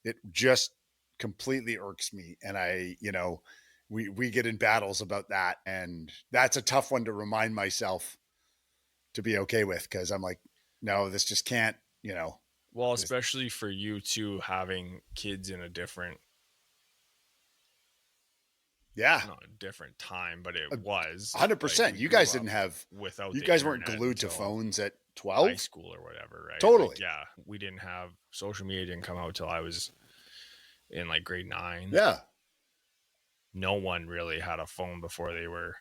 It just completely irks me. And we get in battles about that. And that's a tough one to remind myself to be okay with. Cause I'm like, no, this just can't, well, especially for you too, having kids in a different, not a different time, but it was 100%. Like, you guys didn't have, without you the guys weren't internet glued to until phones at high 12. school or whatever, right? Totally. Like, yeah, we didn't have social media, didn't come out till I was in like grade 9. Yeah. No one really had a phone before they were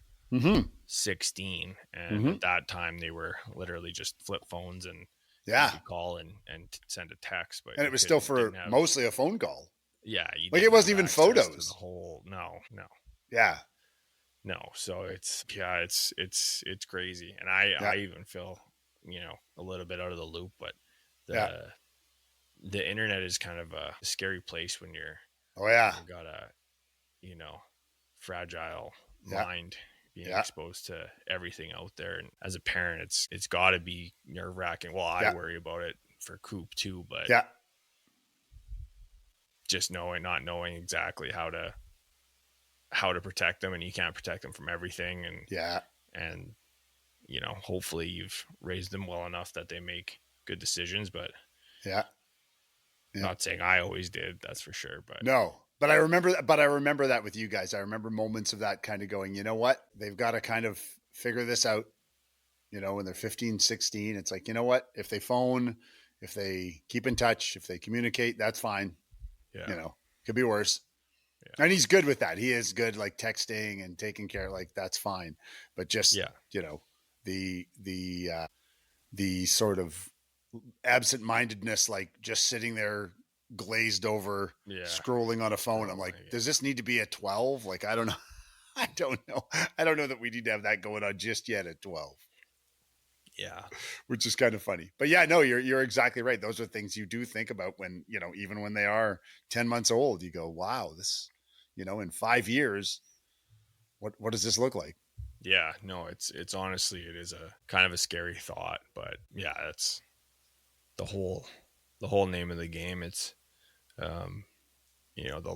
16, and at that time they were literally just flip phones, and you could call and send a text, but and it was still for mostly a phone call. Yeah, like it wasn't even photos. The whole no. Yeah. No, so it's crazy, and I even feel a little bit out of the loop, but the internet is kind of a scary place when you've got a fragile mind being exposed to everything out there, and as a parent, it's got to be nerve-wracking. Well, I worry about it for Coop too, but just not knowing exactly how to protect them, and you can't protect them from everything, and hopefully you've raised them well enough that they make good decisions, but not saying I always did, that's for sure. But no, but I remember that with you guys. I remember moments of that kind of going, you know what, they've got to kind of figure this out, when they're 15, 16, it's like, you know what, if they phone, if they keep in touch, if they communicate, that's fine. Could be worse. And he's good with that. He is good, like texting and taking care, like that's fine. But just, the sort of absent-mindedness, like just sitting there glazed over, scrolling on a phone. I'm like, does this need to be at 12? Like, I don't know. I don't know that we need to have that going on just yet at 12. Yeah. Which is kind of funny. But yeah, no, you're exactly right. Those are things you do think about when, even when they are 10 months old, you go, wow, this in 5 years, what does this look like? Yeah, no, it's honestly, it is a kind of a scary thought, but yeah, that's the whole name of the game. It's um the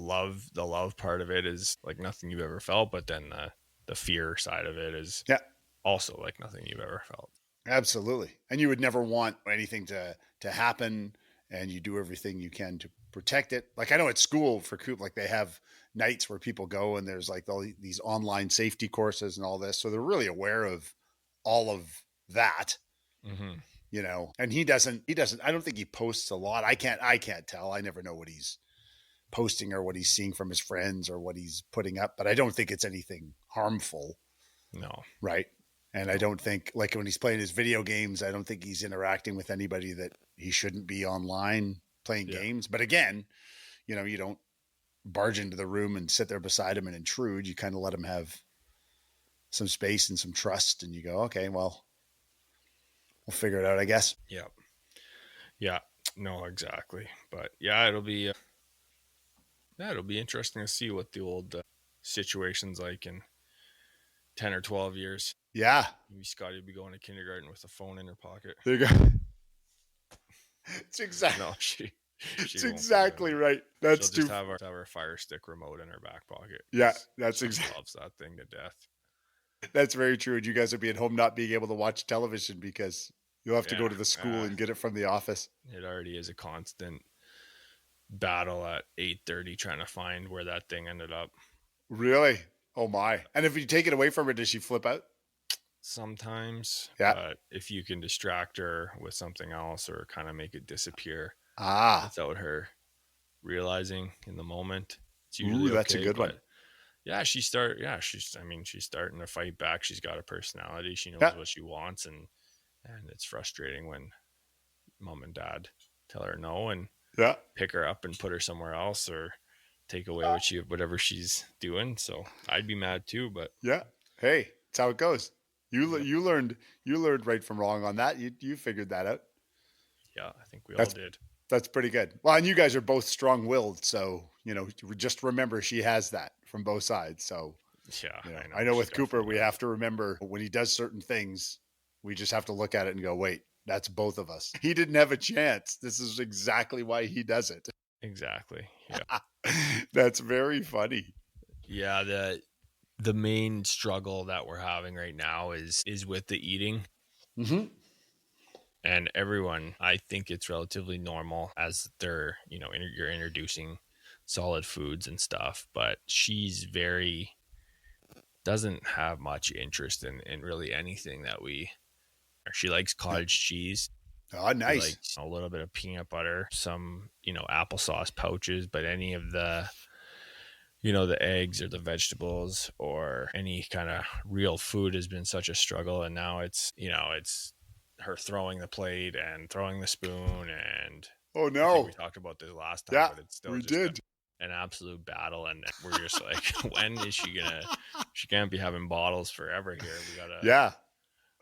love part of it is like nothing you've ever felt, but then the fear side of it is Yeah, also like nothing you've ever felt. absolutely. And you would never want anything to happen, and you do everything you can to protect it. Like I know at school for Coop, like they have nights where people go and there's like all these online safety courses and all this. So they're really aware of all of that, Mm-hmm. and he doesn't, I don't think he posts a lot. I can't tell. I never know what he's posting or what he's seeing from his friends or what he's putting up, but I don't think it's anything harmful. No, Right. And I no, don't think, like when he's playing his video games, I don't think he's interacting with anybody that he shouldn't be online playing yeah, games. But again, you don't barge into the room and sit there beside him and intrude. You kind of let him have some space and some trust, and you go, okay, well, we'll figure it out, I guess. yeah, yeah, no, exactly. But yeah, it'll be interesting to see what the old situation's like in 10 or 12 years. Yeah. Maybe Scotty will be going to kindergarten with a phone in her pocket. There you go. It's exactly, No, she it's won't be doing exactly that. right. She'll That's just too, have her Fire Stick remote in her back pocket yeah, because that's she exactly, loves that thing to death. that's very true. And you guys will be at home not being able to watch television because you'll have to go Yeah, to the school and get it from the office. it already is a constant battle at 8:30 trying to find where that thing ended up. Really? Oh my. And if you take it away from her, does she flip out? Sometimes, Yeah. but if you can distract her with something else or kind of make it disappear Ah. without her realizing in the moment, it's Ooh, usually that's a okay. good one. But yeah, she's starting to fight back. She's got a personality. She Yeah. knows what she wants, and it's frustrating when mom and dad tell her no and Yeah. pick her up and put her somewhere else or take away whatever she's doing. So I'd be mad too, but Yeah. Hey, it's how it goes. You yep, you learned right from wrong on that. You figured that out. yeah, I think we all That's did. that's pretty good. Well, and you guys are both strong-willed, so just remember she has that from both sides. So Yeah, I I know know she with Cooper, definitely we does. have to remember when he does certain things, we just have to look at it and go, wait, that's both of us. He didn't have a chance. This is exactly why he does it. Exactly. Yeah. That's very funny. Yeah, the main struggle that we're having right now is with the eating. Mm-hmm. And everyone, I think it's relatively normal as they're, you're introducing solid foods and stuff, but she's very doesn't have much interest in really anything that she likes Yeah. cottage cheese. Oh, She nice. likes a little bit of peanut butter, some, applesauce pouches, but any of the eggs or the vegetables or any kind of real food has been such a struggle. And now it's her throwing the plate and throwing the spoon. And Oh I think no. we talked about this last time, Yeah, but it's still we just did. an absolute battle. And we're just like, when is she can't be having bottles forever here. Yeah.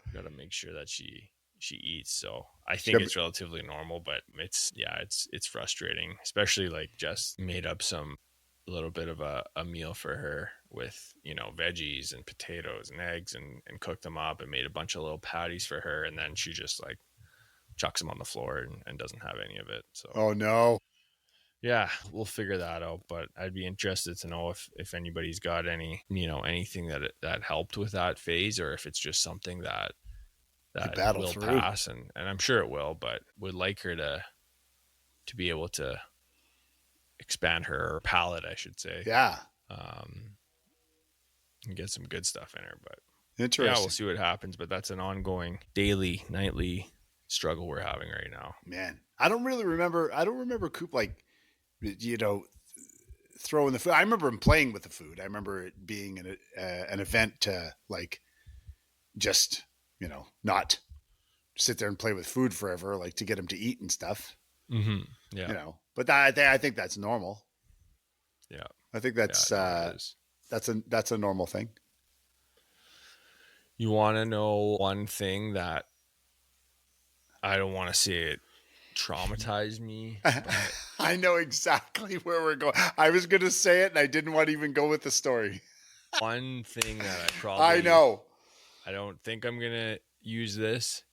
We gotta make sure that she eats. So I She think got me- it's relatively normal, but it's frustrating, especially like just made up some a little bit of a meal for her with veggies and potatoes and eggs and cooked them up and made a bunch of little patties for her, and then she just like chucks them on the floor and doesn't have any of it. So Oh no. yeah, we'll figure that out. But I'd be interested to know if anybody's got anything that helped with that phase, or if it's just something that You that battle will through. pass, and I'm sure it will, but would like her to be able to expand her palate, I should say, Yeah. um, and get some good stuff in her. But yeah, we'll Interesting. see what happens. But that's an ongoing daily, nightly struggle we're having right now. Man. I don't remember Coop like you know throwing the food. I remember him playing with the food. I remember it being an event to like just, not sit there and play with food forever, like to get him to eat and stuff, Mm-hmm. Yeah, But I think that's normal. yeah, I think yeah. No, it is. that's a normal thing. You want to know one thing that I don't want to see it traumatized me, but I know exactly where we're going. I was going to say it and I didn't want to even go with the story. one thing that I know. I don't think I'm going to use this,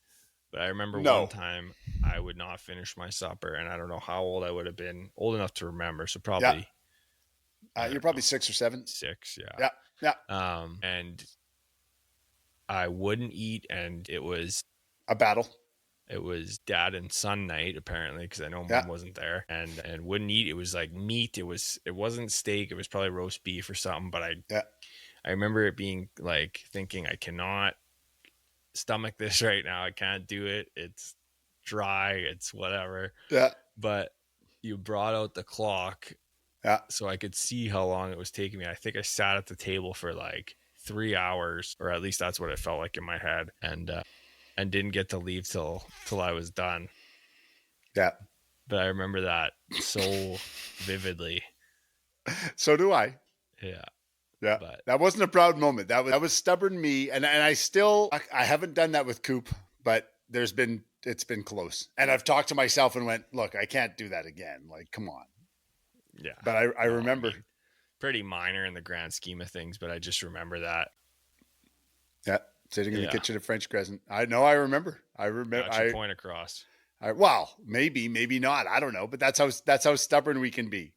but I remember one No. time I would not finish my supper, and I don't know how old I would have been, old enough to remember. So Yeah. probably, I You're don't probably know, 6 or 7. 6. Yeah. Yeah. Yeah. And I wouldn't eat, and A battle. it was dad and son night apparently, because I know Yeah. mom wasn't there, and wouldn't eat. It was like meat. It wasn't steak. It was probably roast beef or something. But Yeah. I remember it being like thinking I cannot stomach this right now. I can't do it. It's dry. It's whatever. Yeah. But you brought out the clock Yeah. so I could see how long it was taking me. I think I sat at the table for like 3 hours, or at least that's what it felt like in my head, and didn't get to leave till I was done. Yeah. But I remember that so vividly. So do I. Yeah. Yeah. But That wasn't a proud moment. That was stubborn me. And I haven't done that with Coop, but it's been close. And I've talked to myself and went, look, I can't do that again. Like, come on. yeah, But I no, I remember. mean, pretty minor in the grand scheme of things, but I just remember that. Yeah. Sitting in the Yeah. kitchen at French Crescent. I know. I remember. Got your point across. Well, maybe not. I don't know. But that's how stubborn we can be.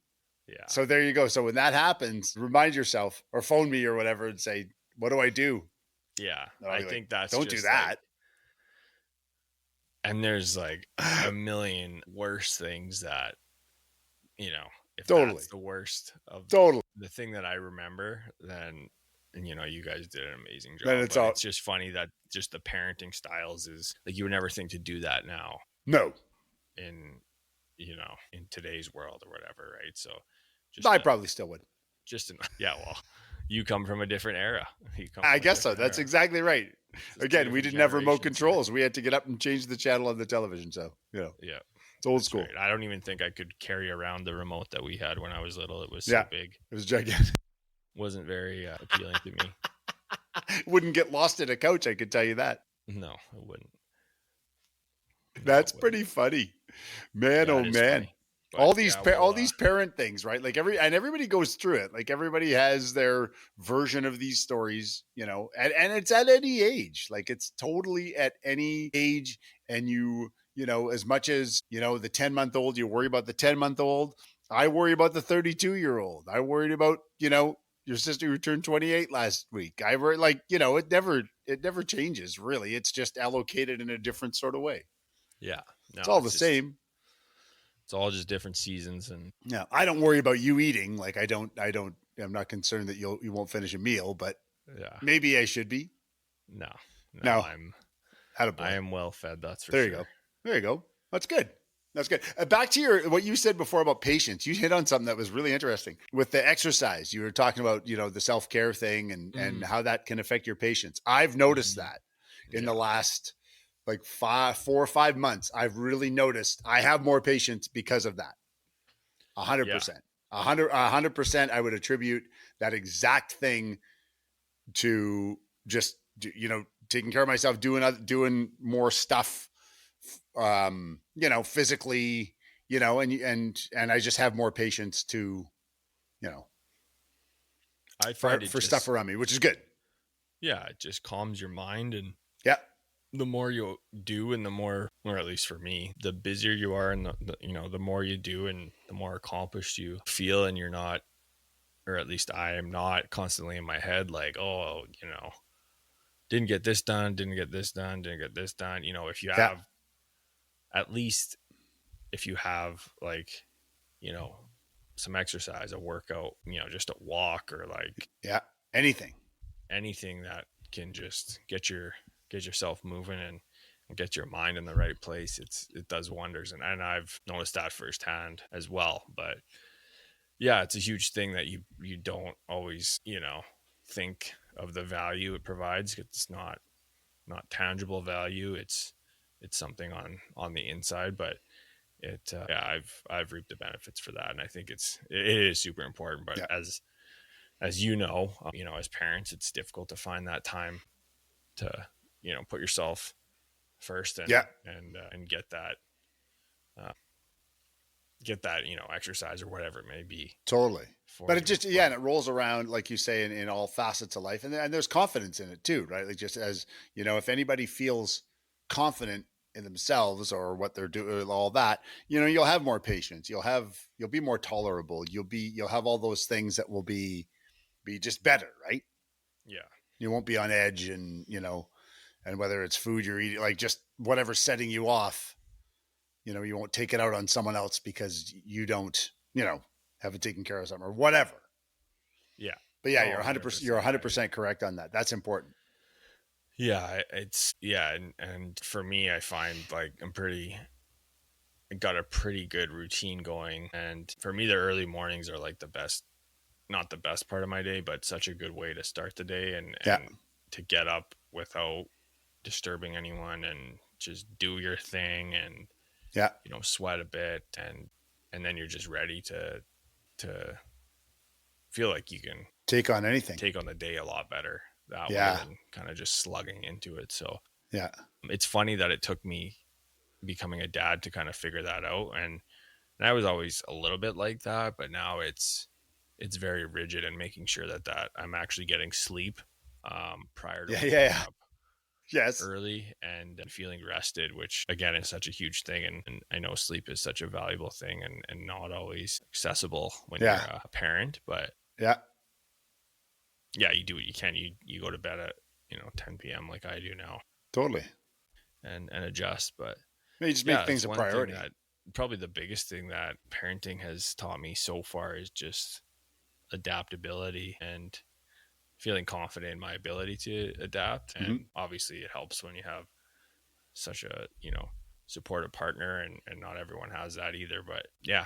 Yeah. So there you go. So when that happens, remind yourself or phone me or whatever and say, what do I do? Yeah. I'll I be like, think that's don't do just that. like, and there's like a million worse things that, if Totally. that's the worst of Totally. the thing that I remember, then, you guys did an amazing job. Then But it's it's just funny that just the parenting styles is like, you would never think to do that now No. in, in today's world or whatever. Right. So I probably still would. yeah, well, you come from a different era. I guess so. That's exactly right. Again, we didn't have remote controls. We had to get up and change the channel on the television. So, yeah, it's old school. Right. I don't even think I could carry around the remote that we had when I was little. It was so big. It was gigantic. Wasn't very appealing to me. Wouldn't get lost in a couch, I could tell you that. No, it wouldn't. That's pretty funny. Man, Yeah, oh man. But, all these parent things, right? Like everybody goes through it. Like everybody has their version of these stories, and it's at any age. Like it's totally at any age. And as much as, the 10-month-old, you worry about the 10-month-old. I worry about the 32-year-old. I worried about, your sister who turned 28 last week. I worry, like, it never changes really. It's just allocated in a different sort of way. Yeah. No, it's all the same. It's all just different seasons. And yeah, I don't worry about you eating. Like I'm not concerned that you won't finish a meal, but yeah, maybe I should be. No, I am well fed. That's for there sure. You go. There you go. That's good. That's good. Back to what you said before about patience. You hit on something that was really interesting with the exercise. You were talking about, the self-care thing and how that can affect your patience. I've noticed that in the last like 4 or 5 months. I've really noticed I have more patience because of that. 100%. 100%. I would attribute that exact thing to just, taking care of myself, doing more stuff, physically, and I just have more patience to, I find for stuff around me, which is good. Yeah. It just calms your mind. And yeah, the more you do, and the more, or at least for me, the busier you are, and the more you do, and the more accomplished you feel, and you're not, or at least I am not constantly in my head like, oh, didn't get this done. If you have, at least if you have like, some exercise, a workout, just a walk, or like, anything that can just get yourself moving and get your mind in the right place, it does wonders. And I've noticed that firsthand as well. But yeah, it's a huge thing that you don't always, think of the value it provides. It's not tangible value. It's something on the inside, but I've reaped the benefits for that. And I think it is super important. But as as parents, it's difficult to find that time to, put yourself first and get that uh, get that, exercise or whatever it may be Totally. for But it you. just, yeah, But and it rolls around, like you say, in all facets of life. And there's confidence in it too, right? Like just as, if anybody feels confident in themselves or what they're doing, all that, you'll have more patience. You'll be more tolerable. You'll have all those things that will be just better, right? yeah, You won't be on edge and whether it's food you're eating, like just whatever's setting you off, you won't take it out on someone else because you don't, have it taken care of something or whatever. yeah, But yeah, no, you're 100%. You're 100%. I 100% correct on that. That's important. Yeah, it's yeah, and for me, I find like I got a pretty good routine going, and for me, the early mornings are like the best, not the best part of my day, but such a good way to start the day Yeah, and to get up without disturbing anyone and just do your thing and yeah. sweat a bit and then you're just ready to feel like you can Take on anything. take on the day a lot better that way Yeah, than kind of just slugging into it. So yeah, it's funny that it took me becoming a dad to kind of figure that out, and I was always a little bit like that, but now it's very rigid and making sure that I'm actually getting sleep prior to yeah, yeah, waking yeah. up Yes, early and feeling rested, which again is such a huge thing. And I know sleep is such a valuable thing and not always accessible when you're yeah, a parent. But yeah. yeah, you do what you can. You go to bed at 10 p.m. like I do now Totally. and adjust. But You just make yeah, things it's a one thing priority. that probably the biggest thing that parenting has taught me so far is just adaptability and feeling confident in my ability to adapt. Mm-hmm. And obviously it helps when you have such a supportive partner, and not everyone has that either. But yeah,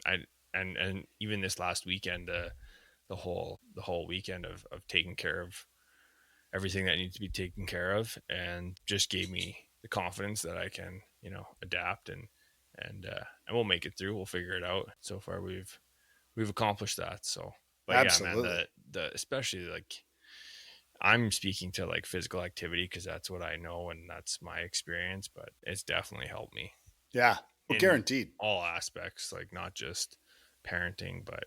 I and even this last weekend, the whole weekend of taking care of everything that needs to be taken care of, and just gave me the confidence that I can adapt and we'll make it through. We'll figure it out. So far we've accomplished that. So but yeah, man, Absolutely. the especially like I'm speaking to like physical activity because that's what I know and that's my experience, but it's definitely helped me Yeah. Well, in guaranteed. all aspects, like not just parenting, but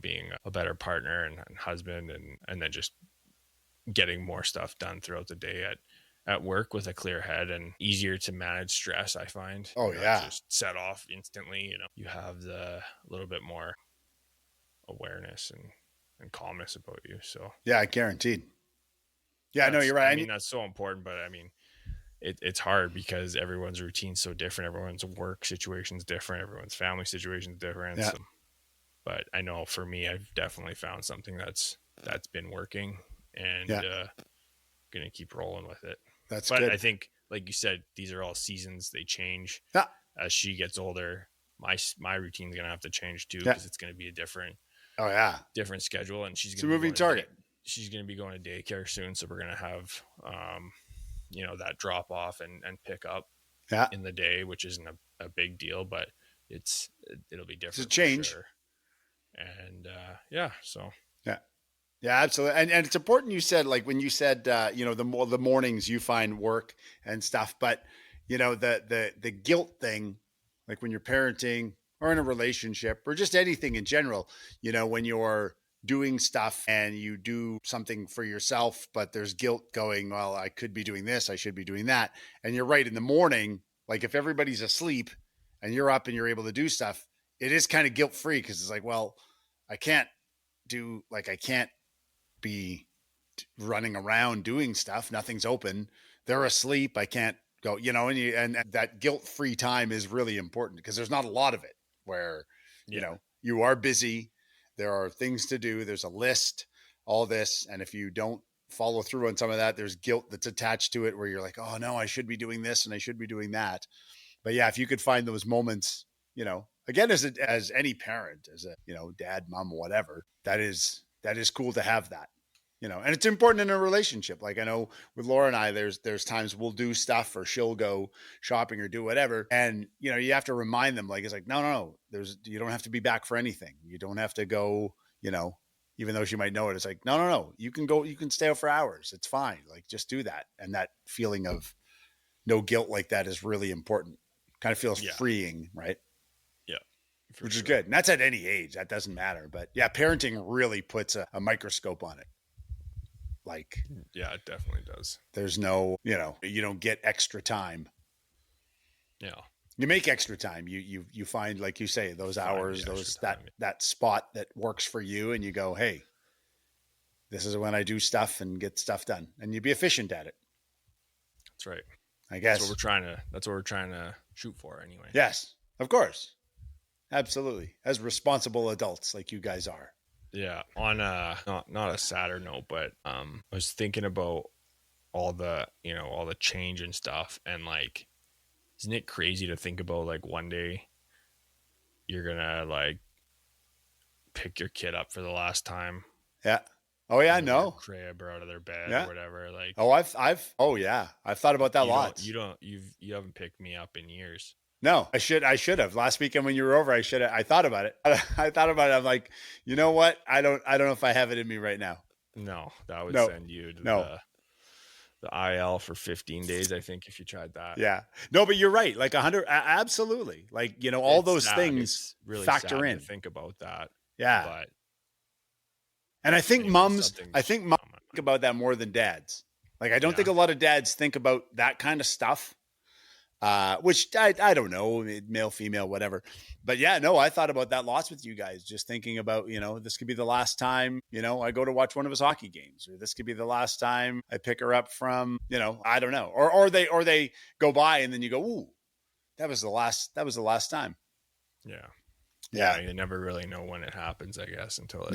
being a better partner and husband, and then just getting more stuff done throughout the day at work with a clear head and easier to manage stress. I find Oh you're not yeah. just set off instantly. You have the little bit more awareness and calmness about you. So Yeah, guaranteed. Yeah, no, that's you're I right. mean that's so important, but I mean it's hard because everyone's routine's so different. Everyone's work situation's different. Everyone's family situation's different. Yeah, So, but I know for me, I've definitely found something that's been working, and yeah. gonna keep rolling with it. That's But I good. think, like you said, these are all seasons. They change Yeah, as she gets older. My routine's gonna have to change too yeah. because it's gonna be a Oh yeah. different schedule, and It's a moving target. she's gonna be going to daycare soon. So we're gonna have that drop off and pick up Yeah. in the day, which isn't a big deal, but it'll be It's a different for change. sure. And yeah, so Yeah. Yeah, absolutely. And it's important you said, like when you said the mornings you find work and stuff, but the guilt thing, like when you're parenting or in a relationship or just anything in general, when you're doing stuff and you do something for yourself, but there's guilt going, well, I could be doing this, I should be doing that. And you're right, in the morning, like if everybody's asleep and you're up and you're able to do stuff, it is kind of guilt free because it's like, well, I can't I can't be running around doing stuff. Nothing's open. They're asleep. I can't go, and that guilt free time is really important because there's not a lot of it where, yeah, you are busy. There are things to do. There's a list, all this. And if you don't follow through on some of that, there's guilt that's attached to it where you're like, oh no, I should be doing this and I should be doing that. But yeah, if you could find those moments, again, as any parent, as a, dad, mom, whatever, that is cool to have that, and it's important in a relationship. Like I know with Laura and I, there's times we'll do stuff or she'll go shopping or do whatever. And, you have to remind them, like, it's like, no, no, no, you don't have to be back for anything. You don't have to go, even though she might know it. It's like, no, no, no, you can go, you can stay out for hours. It's fine. Like, just do that. And that feeling of no guilt like that is really important Kind of feels Yeah. freeing, right? Yeah. For Which is sure. good. And that's at any age. That doesn't matter. But yeah, parenting really puts a microscope on it. Like, Yeah, it definitely does. there's no, you don't get extra time. Yeah. You make extra time. You find, like you say, those Find hours, the extra those time. that spot that works for you, and you go, hey, this is when I do stuff and get stuff done, and you be efficient at it. That's right. I That's what guess. we're trying to shoot for anyway. Yes, of course, absolutely. As responsible adults like you guys are. Yeah. On not a sadder note, but I was thinking about all the change and stuff, and like, isn't it crazy to think about like one day you're gonna like pick your kid up for the last time Yeah. Oh yeah, out of their no. crib or out of their bed or Yeah. whatever. Like, Oh, oh yeah, I've thought about that lots. you haven't picked me up in years. No, I should have. Last weekend when you were over, I thought about it. I thought about it. I'm like, you know what? I don't know if I have it in me right now. No, that would No, send you to no. the IL for 15 days, I think, if you tried that. Yeah. No, but you're right. Like 100, absolutely. Like, all It's those sad. things It's really factor sad in. to think about that. Yeah. But And I think anyway, moms think about that more than dads. Like, I don't think a lot of dads think about that kind of stuff. Which I don't know, male, female, whatever. But yeah, no, I thought about that lots with you guys, just thinking about, this could be the last time, I go to watch one of his hockey games, or this could be the last time I pick her up from, I don't know. Or they go by and then you go, ooh, that was the last time. Yeah. Yeah. You never really know when it happens, I guess, until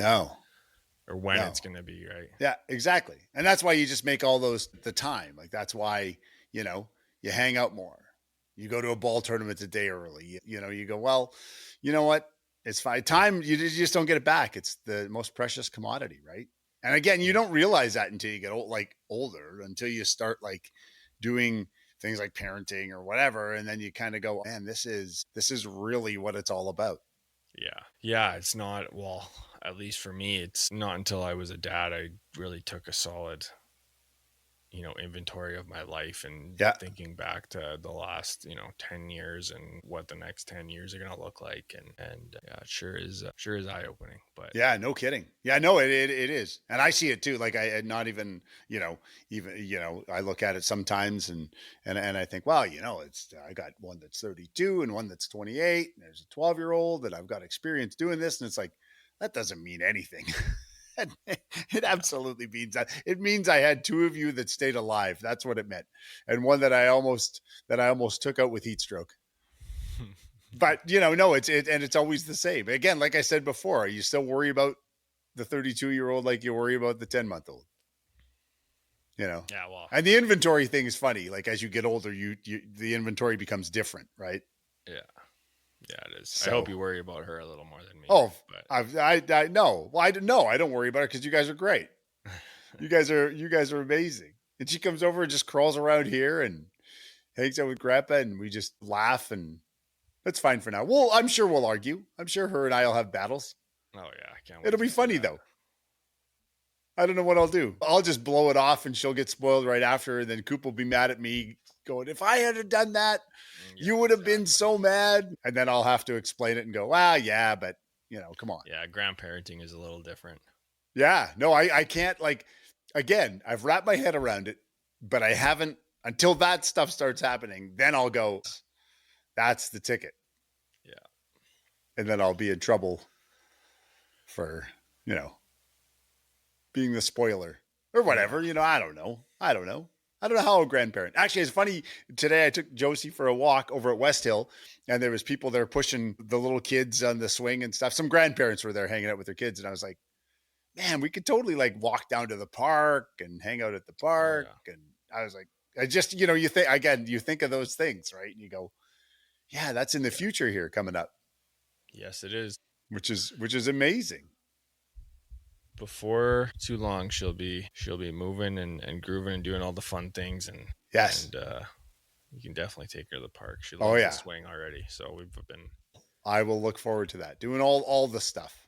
when it's going to be, right? Yeah, exactly. And that's why you just make all those the time. Like, that's why, you hang out more. You go to a ball tournament a day early. You go, well, you know what? It's fine. Time, you just don't get it back. It's the most precious commodity, right? And again, you don't realize that until you get older, until you start like doing things like parenting or whatever, and then you kind of go, man, this is really what it's all about. Yeah. Yeah, it's not, well, at least for me, it's not until I was a dad I really took a solid inventory of my life and thinking back to the last 10 years and what the next 10 years are going to look like, and yeah, it sure is eye-opening. But yeah, no kidding. Yeah, no, it is. And I see it too. Like, I not even I look at it sometimes and I think, well, it's, I got one that's 32 and one that's 28 and there's a 12-year-old that I've got experience doing this, and it's like, that doesn't mean anything. It absolutely means that. It means I had two of you that stayed alive. That's what it meant. And one that I almost took out with heat stroke. But no, it's always the same. Again, like I said before, you still worry about the 32-year-old like you worry about the 10-month-old. Yeah, well. And the inventory thing is funny. Like, as you get older, the inventory becomes different, right? Yeah. Yeah, it is. So, I hope you worry about her a little more than me. Oh, but I know. Well, I don't worry about her because you guys are great. You guys are amazing. And she comes over and just crawls around here and hangs out with Grandpa, and we just laugh, and that's fine for now. Well, I'm sure we'll argue. I'm sure her and I'll have battles. Oh yeah, I can't wait. It'll be funny though. I don't know what I'll do. I'll just blow it off and she'll get spoiled right after, and then Coop will be mad at me going, if I had done that, you would have been so mad. And then I'll have to explain it and go, well, yeah, but come on. Yeah, grandparenting is a little different. Yeah, no, I can't, like, again, I've wrapped my head around it, but I haven't until that stuff starts happening. Then I'll go, that's the ticket. Yeah. And then I'll be in trouble for, being the spoiler or whatever. I don't know. I don't know how a grandparent. Actually, it's funny. Today I took Josie for a walk over at West Hill, and there was people there pushing the little kids on the swing and stuff. Some grandparents were there hanging out with their kids, and I was like, man, we could totally like walk down to the park and hang out at the park. Oh, yeah. And I was like, I just, you think of those things, right? And you go, yeah, that's in the future here coming up. Yes, it is. Which is amazing. Before too long, she'll be moving and grooving and doing all the fun things, and yes, and you can definitely take her to the park. She loves the swing already, so we've been. I will look forward to that. Doing all the stuff,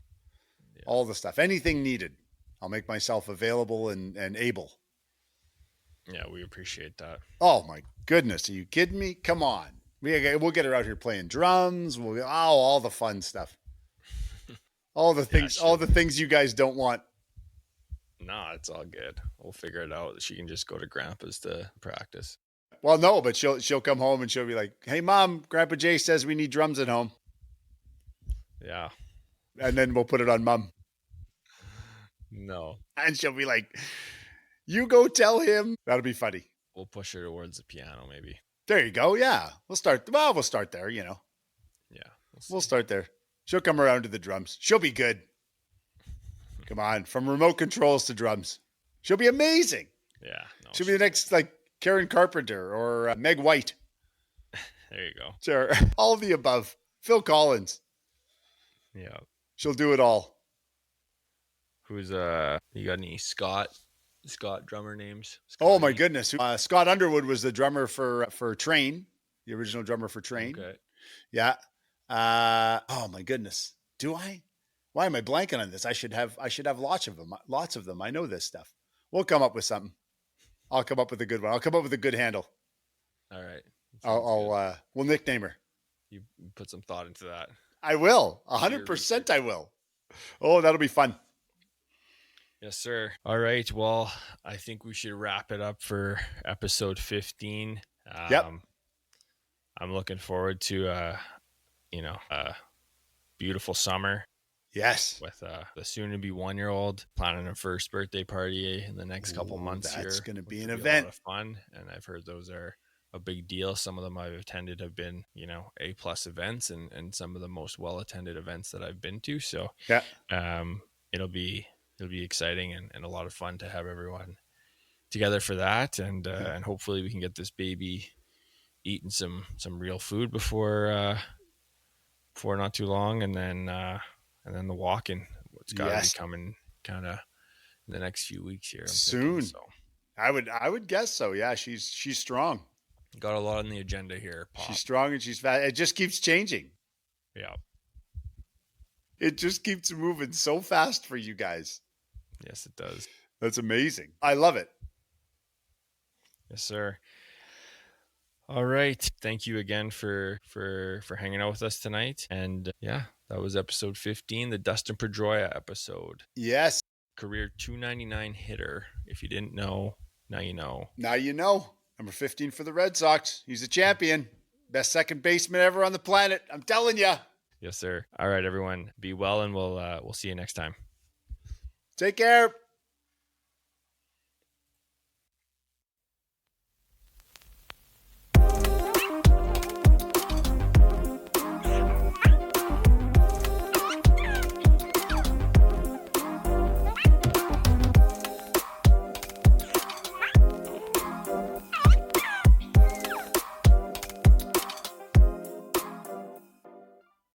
all the stuff, anything needed. I'll make myself available and able. Yeah, we appreciate that. Oh my goodness, are you kidding me? Come on. We'll get her out here playing drums. All the fun stuff. All the things, all the things you guys don't want. No, it's all good. We'll figure it out. She can just go to Grandpa's to practice. Well, no, but she'll come home and she'll be like, "Hey, Mom, Grandpa Jay says we need drums at home." Yeah. And then we'll put it on Mom. No. And she'll be like, "You go tell him." That'll be funny. We'll push her towards the piano, maybe. There you go. Yeah. We'll start there, Yeah. We'll start there. She'll come around to the drums. She'll be good. Come on. From remote controls to drums. She'll be amazing. Yeah. No, she'll be the next, like, Karen Carpenter or Meg White. There you go. Sure. All of the above. Phil Collins. Yeah. She'll do it all. Who's you got any Scott drummer names? Oh my goodness. Scott Underwood was the drummer for Train, the original drummer for Train. Okay. Yeah. Oh my goodness. Do I? Why am I blanking on this? I should have lots of them. Lots of them. I know this stuff. We'll come up with something. I'll come up with a good one. I'll come up with a good handle. All right. We'll nickname her. You put some thought into that. I will. 100% I will. Oh, that'll be fun. Yes, sir. All right. Well, I think we should wrap it up for episode 15. Yep. I'm looking forward to a beautiful summer. Yes. With the soon-to-be 1-year-old planning a first birthday party in the next couple months here. That's going to be an event. A lot of fun, and I've heard those are a big deal. Some of them I've attended have been, A+ events and some of the most well-attended events that I've been to. So yeah, it'll be exciting and a lot of fun to have everyone together for that. And hopefully we can get this baby eating some real food before not too long. And then the walking, it's got to be coming kind of in the next few weeks here. Soon. So I would guess so. Yeah. She's strong. Got a lot on the agenda here. Pop. She's strong and she's fast. It just keeps changing. Yeah. It just keeps moving so fast for you guys. Yes, it does. That's amazing. I love it. Yes, sir. All right. Thank you again for hanging out with us tonight. And yeah, that was episode 15, the Dustin Pedroia episode. Yes. Career .299 hitter. If you didn't know, now you know. Now you know. Number 15 for the Red Sox. He's a champion. Best second baseman ever on the planet. I'm telling you. Yes, sir. All right, everyone. Be well, and we'll see you next time. Take care.